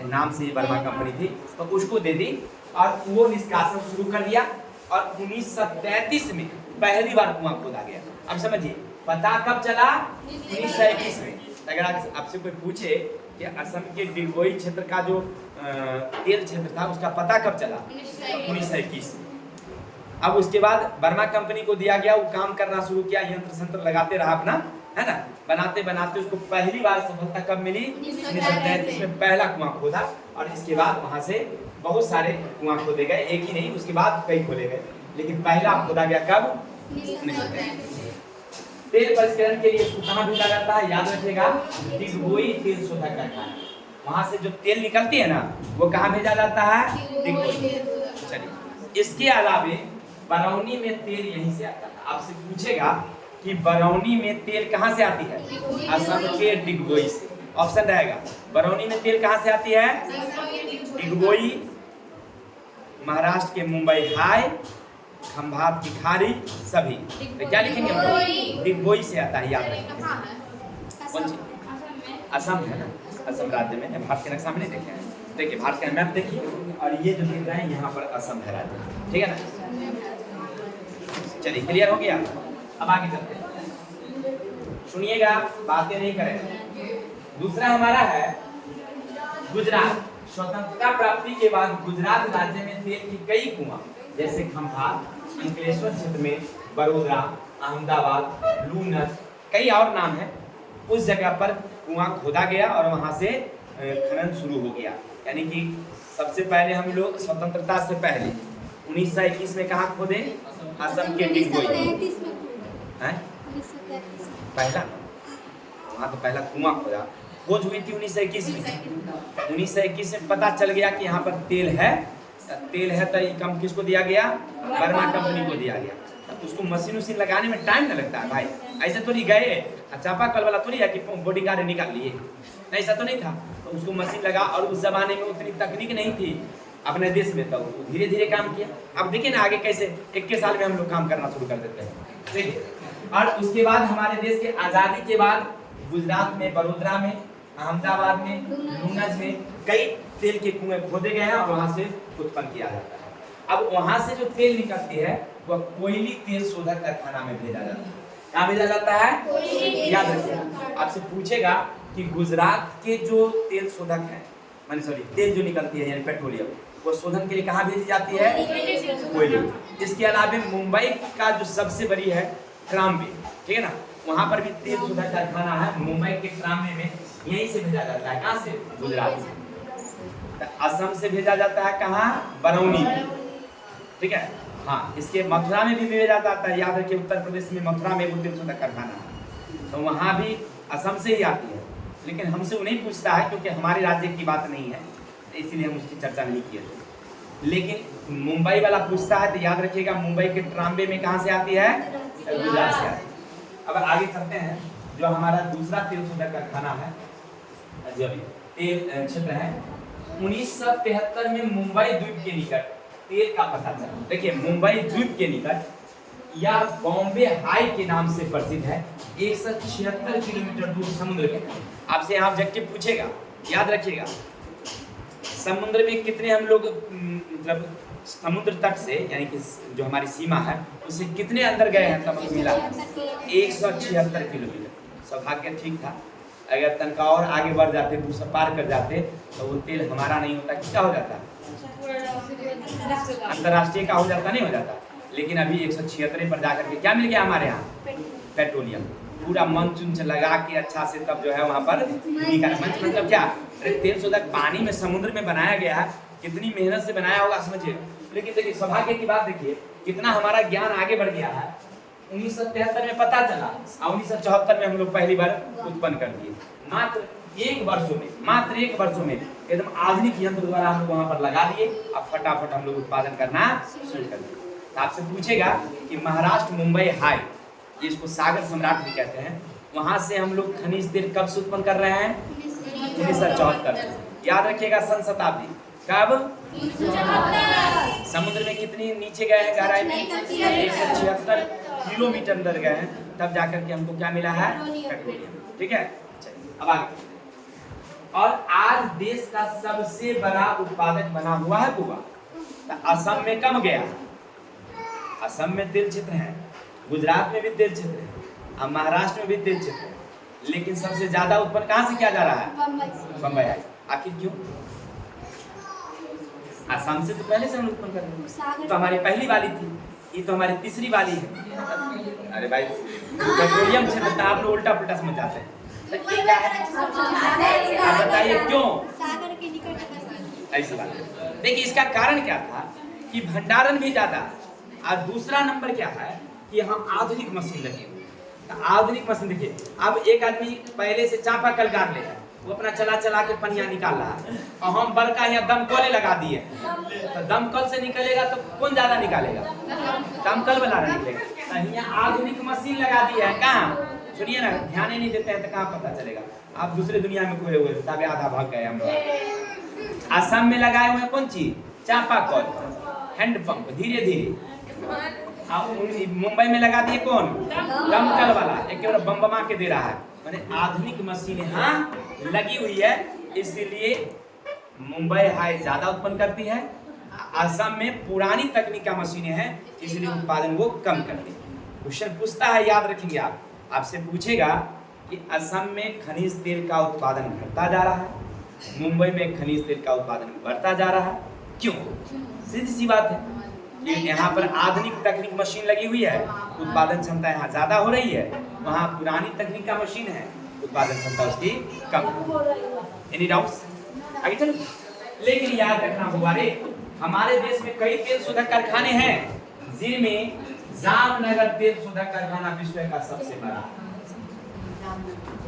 नाम से ये बर्मा कंपनी थी, तो उसको दे दी और वो निष्कासन शुरू कर दिया। और 1933 में पहली बार कुआं खोदा गया। अब समझिए पता कब चला, 1921 में। अगर आपसे कोई पूछे कि असम के डिगबोई क्षेत्र का जो तेल क्षेत्र था उसका पता कब चला, 1921। अब उसके बाद बर्मा कंपनी को दिया गया, वो काम करना शुरू किया, यंत्र संत्र लगाते रहा अपना, है ना, बनाते बनाते उसको पहली बार सफलता कब मिली, 1933 में पहला कुआं खोदा। और इसके बाद वहां से बहुत सारे कुआं खोदे गए, एक ही नहीं, उसके बाद कई खोले गए, लेकिन पहला खोदा गया कब, 1933। तेल परिष्करण के लिए इसको कहाँ भेजा जाता है, याद रखिएगा, डिगबोई तेल शोधक कारखाना। वहां से जो तेल निकलती है ना, वो कहाँ भेजा जाता है, डिगबोई। चलिए, इसके अलावे बरौनी में तेल यहीं से आता है। आपसे पूछेगा कि बरौनी में तेल कहाँ से आती है, असम के डिगबोई से। ऑप्शन रहेगा, बरौनी में तेल कहाँ से आती है, डिगबोई, महाराष्ट्र के मुंबई हाई, खंभात की खाड़ी, सभी। तो क्या लिखेंगे, डिगबोई से आता है, याद रखिए। कौन सी, असम है ना, असम राज्य में। भारत के नक्शा में नहीं देखे हैं, देखिए भारत का मैप देखिए, और ये जो दिख रहा है यहाँ पर असम है राज्य, ठीक है ना। चलिए क्लियर हो गया। अब आगे चलते हैं, सुनिएगा, बातें नहीं करें। दूसरा हमारा है गुजरात। स्वतंत्रता प्राप्ति के बाद गुजरात राज्य में तेल की कई कुआं, जैसे खंभात, अंकलेश्वर क्षेत्र में, बड़ोदरा, अहमदाबाद, लूनज, कई और नाम है, उस जगह पर कुआं खोदा गया और वहां से खनन शुरू हो गया। यानी कि सबसे पहले हम लोग स्वतंत्रता से पहले 1921 में कहाँ खोदे, असम के डिगबोई हैं, पहला वहाँ तो पहला कुआं खोदा, खोज हुई थी 1921 में। 1921 में पता चल गया कि यहाँ पर तेल है तो ये कम किसको दिया गया, बर्मा कंपनी को दिया गया। तो उसको मशीन उशीन लगाने में टाइम न लगता है भाई, ऐसे तो नहीं गए चापाकल वाला तो नहीं है कि बॉडी गार्ड निकाल लिए, ऐसा तो नहीं था। तो उसको मशीन लगा, और उस जमाने में उतनी तकनीक नहीं थी अपने देश में, तो धीरे धीरे काम किया। अब देखिए ना आगे कैसे 21 साल में हम लोग काम करना शुरू कर देते हैं, ठीक है। और उसके बाद हमारे देश के आज़ादी के बाद गुजरात में, बड़ोदरा में, अहमदाबाद में, लूनज में कई तेल के कुएं खोदे गए हैं और वहां से उत्पन्न किया जाता है। अब वहां से जो तेल निकलती है वह कोयली तेल शोधक कारखाना में भेजा जाता है। कहाँ भेजा जाता है? याद रखिए, आपसे पूछेगा कि गुजरात के जो तेल शोधक है, माने सॉरी तेल जो निकलती है यानी पेट्रोलियम, वो शोधन के लिए कहाँ भेजी जाती है? कोयली। इसके अलावा मुंबई का जो सबसे बड़ी है ट्राम्बे, ठीक है ना, वहां पर भी तेल शोधक कारखाना है। मुंबई के ट्राम्बे में यहीं से भेजा जाता है। कहाँ से? गुजरात से। असम से भेजा जाता है कहाँ? बरौनी, ठीक है। हाँ, इसके मथुरा में भी भेजा जाता है। याद रखिए, उत्तर प्रदेश में मथुरा में वो तेल शोधक कारखाना है, तो वहाँ भी असम से ही आती है। लेकिन हमसे वो नहीं पूछता है क्योंकि हमारे राज्य की बात नहीं है, इसीलिए हम उसकी चर्चा नहीं किए थे। लेकिन मुंबई वाला पूछता है तो याद रखिएगा, मुंबई के ट्राम्बे में कहाँ से आती है? गुजरात से आती है। अब आगे चलते हैं, जो हमारा दूसरा तेल शोधक कारखाना है, जो तेल क्षेत्र है, 1973 में मुंबई द्वीप के निकट तेल का पता चला। देखिए, मुंबई द्वीप के निकट या बॉम्बे हाई के नाम से प्रसिद्ध है, 176 किलोमीटर दूर समुद्र के। आपसे यहाँ ऑब्जेक्टिव पूछेगा, याद रखिएगा, समुद्र में कितने हम लोग मतलब समुद्र तट से यानी कि जो हमारी सीमा है उससे कितने अंदर गए हैं? तब मिला 176 किलोमीटर। सौभाग्य ठीक था, अगर तनका और आगे बढ़ जाते, दूसरा पार कर जाते तो वो तेल हमारा नहीं होता, किसका हो जाता? अंतर्राष्ट्रीय का हो जाता, नहीं हो जाता। लेकिन अभी 176 पर जाकर के क्या मिल गया हमारे यहाँ? पेट्रोलियम। पूरा मंच उंच लगा के अच्छा से तब जो है वहाँ पर मंच मतलब क्या? तेल शोधक पानी में समुद्र में बनाया गया है, कितनी मेहनत से बनाया होगा समझिए। लेकिन देखिए, सौभाग्य की बात देखिए, कितना हमारा ज्ञान आगे बढ़ गया है। 1973 में पता चला और 1974 में हम लोग पहली बार उत्पन्न कर दिए। मात्र एक वर्षों में एकदम आधुनिक यंत्र द्वारा हम लोग वहाँ पर लगा दिए, अब फटाफट हम लोग उत्पादन करना शुरू कर दिए। तो आपसे पूछेगा कि महाराष्ट्र मुंबई हाई, इसको सागर सम्राट भी कहते हैं, वहाँ से हम लोग खनिज तेल कब से उत्पन्न कर रहे हैं? 1974। याद रखिएगा, सन शताब्दी कब? समुद्र में कितनी नीचे गए हैं गहराई में? 176 किलोमीटर अंदर गए हैं, तब जाकर के हमको क्या मिला है? पेट्रोलियम। ठीक है, अब आगे। और आज देश का सबसे बड़ा उत्पादक बना हुआ है गोवा। तो असम में कम गया, असम में तेल क्षेत्र है, गुजरात में भी तेल क्षेत्र है, और महाराष्ट्र में भी तेल क्षेत्र है, लेकिन सबसे ज्यादा उत्पन्न कहाँ से किया जा रहा है? बम्बई। आखिर क्यों? असम से तो पहले से हम उत्पन्न कर रहे हैं, तो हमारी पहली वाली थी, ये तो हमारी तीसरी वाली है। अरे भाई, पेट्रोलियम क्षेत्र तो आप लोग उल्टा पुल्टा समझ जाते हैं। आप बताइए क्यों ऐसी बात? देखिए, इसका कारण क्या था कि भंडारण भी ज्यादा, और दूसरा नंबर क्या है कि यहाँ आधुनिक मशीन लगी हुई। तो आधुनिक मशीन देखिए, अब एक आदमी पहले से चापा कल गाड़ ले, वो अपना चला के पनिया निकाल रहा है, और हम बड़का यहाँ दमकल लगा दिए, तो दमकल से निकलेगा तो कौन ज्यादा निकालेगा? दमकल वाला निकलेगा। तो यहाँ आधुनिक मशीन लगा दी है। कहाँ? सुनिए ना, ध्यान ही नहीं देते हैं तो कहाँ पता चलेगा? आप दूसरे दुनिया में खोए हुए तब आधा भाग गए हम लोग। असम में लगाए हुए कौन चीज? चापाकल, हैंडपंप, धीरे धीरे। मुंबई में लगा दिए कौन? दमकल वाला, एक बम बमा के दे रहा है। माने आधुनिक मशीन यहाँ लगी हुई है, इसलिए मुंबई हाई ज्यादा उत्पन्न करती है। असम में पुरानी तकनीक का मशीनें हैं, इसलिए उत्पादन वो कम करती है। क्वेश्चन पूछता है, याद रखेंगे आप, आपसे पूछेगा कि असम में खनिज तेल का उत्पादन घटता जा रहा है, मुंबई में खनिज तेल का उत्पादन बढ़ता जा रहा है, क्यों? सीधी सी बात है कि यहाँ पर आधुनिक तकनीक मशीन लगी हुई है, उत्पादन क्षमता यहाँ ज्यादा हो रही है, वहाँ पुरानी तकनीक का मशीन है, उत्पादन क्षमता उसकी कम। Any doubts? आगे चलो। लेकिन याद रखना हुआ रे, हमारे देश में कई तेल शोधक कारखाने हैं, जिनमें जामनगर तेल शोधक कारखाना विश्व का सबसे बड़ा।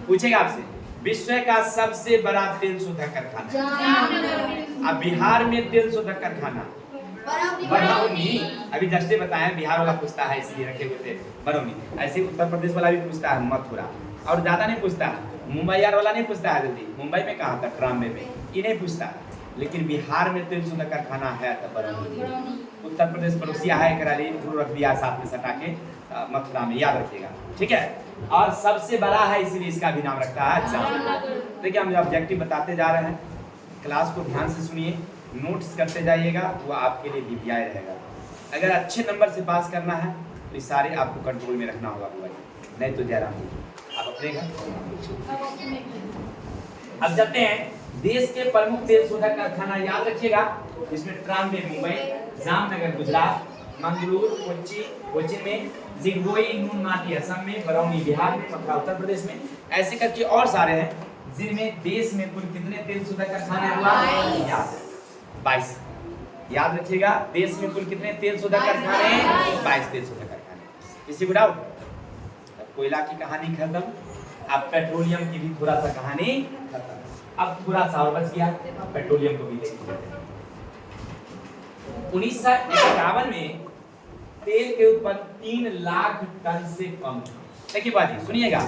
पूछेगा आपसे, विश्व का सबसे बड़ा तेल शोधक कारखाना। अब बिहार में तेल शोधक कारखाना बरौनी, अभी जस्ट बताया, बिहार वाला पूछता है इसलिए रखे हुए थे बरौनी। ऐसे उत्तर प्रदेश वाला भी पूछता है मथुरा, और ज्यादा नहीं पूछता है। मुंबई यार वाला नहीं पूछता है जल्दी, मुंबई में कहाँ था? ट्राम्बे में, ये नहीं पूछता है। लेकिन बिहार में तेल शोधक कारखाना है तो बरौनी। उत्तर प्रदेश पड़ोसिया है, कराली रख दिया साथ में सटा के मथुरा में, याद रखिएगा। ठीक है, और सबसे बड़ा है इसलिए इसका भी नाम रखता है जामनगर। देखिए, हम जो ऑब्जेक्टिव बताते जा रहे हैं, क्लास को ध्यान से सुनिए, नोट्स करते जाइएगा, वो आपके लिए बीपीआई रहेगा। अगर अच्छे नंबर से पास करना है तो ये सारे आपको कंट्रोल में रखना होगा भाई, नहीं तो जयराम जी आप अपने घर। अब चलते हैं देश के प्रमुख तेल शोधक कारखाना, याद रखिएगा इसमें ट्राम्बे मुंबई, जामनगर गुजरात, मंगलूर कोच्चि में, दिग्बोई नूनमाटी असम में, बरौनी बिहार में, मथुरा उत्तर प्रदेश में, ऐसे करके और सारे हैं जिनमें देश में कुल कितने तेल शोधक कारखाने हुआ? 22। याद रखिएगा देश में कुल कितने तेल शोधक कारखाने? 22 तेल शोधक कारखाने। किसी को डाउट? कोयला की कहानी खत्म, अब पेट्रोलियम की भी थोड़ा सा कहानी खत्म। अब थोड़ा सा और बच गया, पेट्रोलियम को भी देखिए। 1951 में तेल के उत्पादन 3 लाख टन से कम। देखिए बाजी सुनिएगा,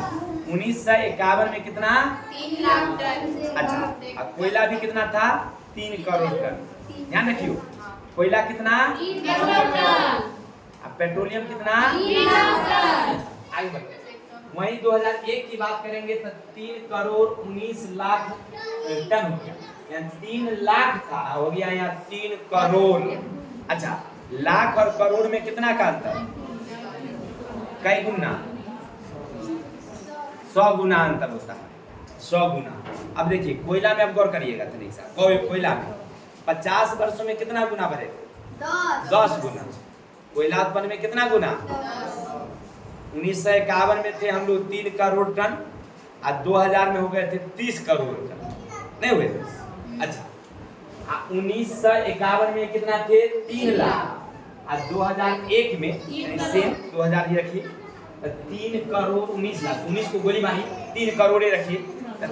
1951 में कितना? 3 लाख टन। अच्छा, अब कोयला भी कितना था? 3 करोड़ टन। ध्यान रखियो, कोयला कितना? 3 करोड़ टन। अब पेट्रोलियम कितना? 3 लाख टन। आगे बढ़ते हैं। वहीं 2001 की बात करेंगे तो 3 करोड़ 19 लाख टन हो गया, यानी 3 लाख था हो गया यहाँ 3 करोड़। अच्छा, लाख और करोड़ में कितना का अंतर? कई गुना? 100 गुना अंतर होता है, 100 गुना। अब देखिए कोयला में अब गौर करिएगा तो नहीं साहब, कोयला में 50 वर्षों में कितना गुना बढ़ेगा? 10 गुना। कोयला उत्पन्न में कितना गुना? 1951 में थे हम लोग 3 करोड़ टन और 2000 में हो गए थे 30 करोड़ टन, नहीं हुए? अच्छा, 1951 में कितना थे? 3 लाख और 2001 में सेम 2000 ही रखिए, 3 करोड़ 19 लाख, 19 को गोली मारी 3 करोड़ रखिए,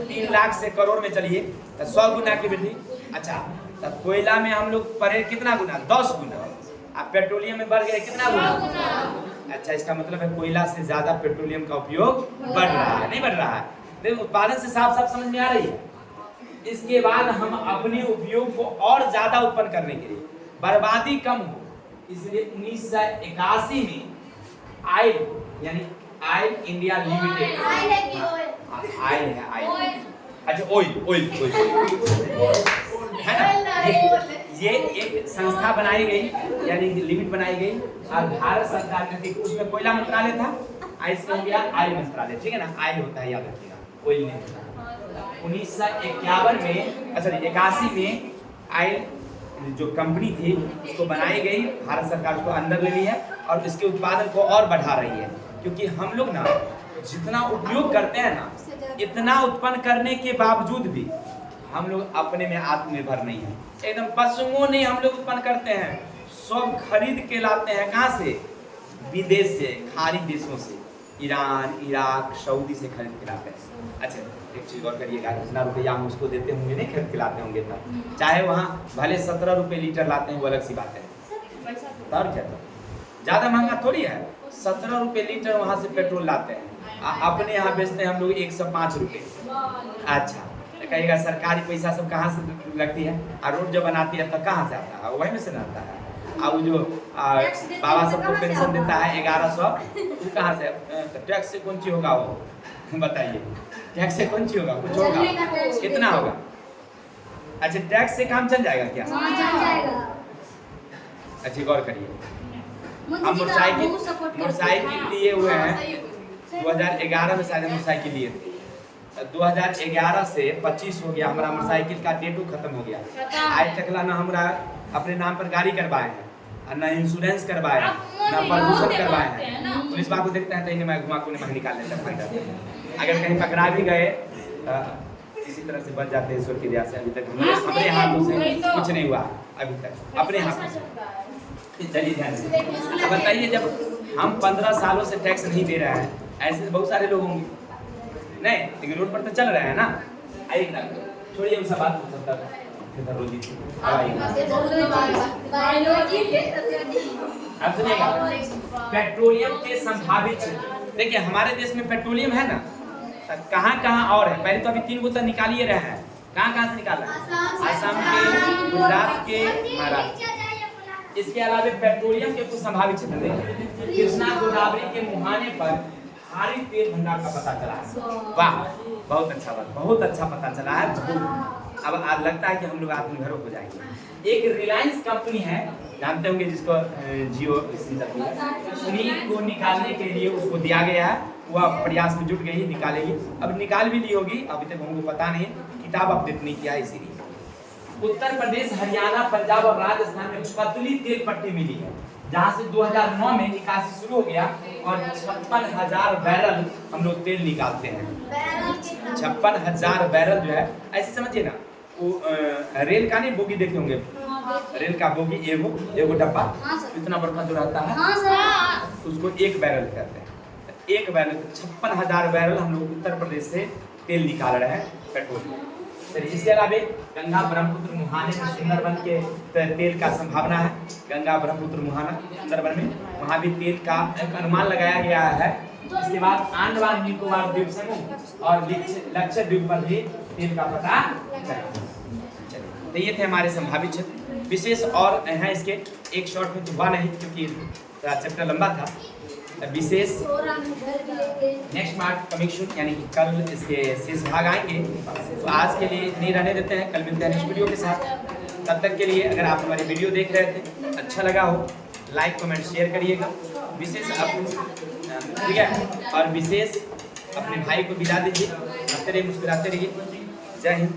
3 लाख से करोड़ में चलिए तो 100 गुना की वृद्धि। अच्छा, तब कोयला में हम लोग पढ़े कितना गुना? 10 गुना। अब पेट्रोलियम में बढ़ गए कितना गुना? अच्छा, इसका मतलब है कोयला से ज्यादा पेट्रोलियम का उपयोग बढ़ रहा है, नहीं बढ़ रहा है? देखो उत्पादन से साफ साफ समझ में आ रही है। इसके बाद हम अपने उपयोग को और ज्यादा उत्पन्न करने के लिए, बर्बादी कम हो, इसलिए 1981 में आयल यानी आयल इंडिया लिमिटेड, आयल है आयल, अच्छा ऑयल है ना, ये एक संस्था बनाई गई यानी लिमिट बनाई गई और भारत सरकार ने, उसमें कोयला मंत्रालय था, इसमें हो गया आयल मंत्रालय, ठीक है ना? आयल होता है याद रखिएगा, ऑयल नहीं होता। 1951 में, अच्छा 81 में आयल जो कंपनी थी उसको बनाई गई, भारत सरकार उसको अंदर ले ली है और इसके उत्पादन को और बढ़ा रही है, क्योंकि हम लोग ना जितना उपयोग करते हैं ना, इतना उत्पन्न करने के बावजूद भी हम लोग अपने में आत्मनिर्भर नहीं है। एकदम पशुओं नहीं हम लोग उत्पन्न करते हैं, सब खरीद के लाते हैं। कहाँ से? विदेश से, खाड़ी देशों से, ईरान, इराक, सऊदी से खरीद के लाते हैं। अच्छा, एक चीज और करिएगा, इतना रुपया हम उसको देते होंगे, नहीं खरीद के लाते होंगे तब, चाहे वहाँ भले 17 रुपये लीटर लाते हैं, वो अलग सी बात है। और क्या, ज्यादा महंगा थोड़ी है, 17 रुपये लीटर वहाँ से पेट्रोल लाते हैं, अपने यहाँ बेचते हैं हम लोग 105 रुपये। अच्छा, कहेगा सरकारी पैसा सब कहाँ से लगती है, और रोड जब बनाती है तब कहाँ से आता है? वहीं में से आता है। और जो बाबा सबको पेंशन देता है 1100, वो कहाँ से? टैक्स से कौन चीज होगा वो बताइए? टैक्स से कौन चीज होगा? कुछ होगा? कितना होगा? अच्छा, टैक्स से काम चल जाएगा क्या? अच्छा गौर करिए, हम मोटरसाइकिल लिए हुए हैं 2011 में, शायद मोटरसाइकिल लिए थे, 2011 से 25 हो गया, हमारा मोटरसाइकिल का डेटू खत्म हो गया। आज तक ना हमारा अपने नाम पर गाड़ी करवाए हैं, ना इंश्योरेंस करवाए हैं, ना प्रदूषण करवाए हैं। पुलिस वाला को देखते हैं तो इन्हें मैं घुमा को निकाल लेते हैं। अगर कहीं पकड़ा भी गए किसी तरह से बच जाते हैं, ईश्वर की दया से अभी तक अपने हाथों से कुछ नहीं हुआ अभी तक, अपने हाथों से। चलिए ध्यान से बताइए, जब हम 15 सालों से टैक्स नहीं दे रहे हैं, ऐसे बहुत सारे लोग होंगे नहीं, लेकिन रोड पर तो चल रहे हैं ना। आइए छोड़िए उनसे बात कर सकता है। अब सुनिएगा, पेट्रोलियम के संभावित क्षेत्र, देखिए हमारे देश में पेट्रोलियम है ना, कहाँ कहाँ और है? पहले तो अभी 3 गो तो निकाल ही रहे हैं, कहाँ कहाँ से निकाल रहे हैं? असम के, गुजरात के, महाराष्ट्र। इसके अलावा पेट्रोलियम के कुछ संभावित क्षेत्र देखिए, कृष्णा गोदावरी के मुहाने पर भारी तेल भंडार का पता चला है। वाह, बहुत अच्छा बात, बहुत अच्छा पता चला है। अब आज लगता है कि हम लोग आत्मनिर्भर हो जाएंगे। एक रिलायंस कंपनी है, जानते होंगे, जिसको जियो उन्हीं को निकालने के लिए उसको दिया गया है, वह प्रयास में जुट गई, निकालेगी। अब निकाल भी ली होगी, अभी तक हमको पता नहीं, किताब अपडेट नहीं किया इसीलिए। उत्तर प्रदेश, हरियाणा, पंजाब और राजस्थान में पतली तेल पट्टी मिली है, जहाँ से 2009 में निकासी शुरू हो गया और 56,000 बैरल हम लोग तेल निकालते हैं। 56,000 बैरल जो है, ऐसे समझिए ना, वो रेल का नहीं बोगी देखे होंगे, रेल का बोगी एगो डब्बा इतना बड़ा जो रहता है, उसको एक बैरल कहते हैं। एक बैरल 56,000 बैरल हम लोग उत्तर प्रदेश से तेल निकाल रहे हैं, पेट्रोल। इसके अलावा गंगा ब्रह्मपुत्र मुहाने में सुंदरबन के तेल का संभावना है। गंगा ब्रह्मपुत्र मुहाना सुंदरबन में, वहाँ भी तेल का एक अनुमान लगाया गया है। इसके बाद अंडमान निकोबार द्वीप समूह और लक्षद्वीप पर भी तेल का पता चला। तो ये थे हमारे संभावित क्षेत्र। विशेष और हैं इसके, एक शॉर्ट में तो हुआ नहीं क्योंकि चैप्टर लंबा था। विशेष नेक्स्ट पार्ट कमिंग सून, यानी कि कल इसके शेष भाग आएंगे। तो आज के लिए इतनी रहने देते हैं, कल मिलते हैं नेक्स्ट वीडियो के साथ। तब तक के लिए अगर आप हमारी वीडियो देख रहे थे, अच्छा लगा हो, लाइक कमेंट शेयर करिएगा। विशेष ठीक है, और विशेष अपने भाई को विदा दीजिए, हंसते रहिए, मुस्कुराते रहिए। जय हिंद।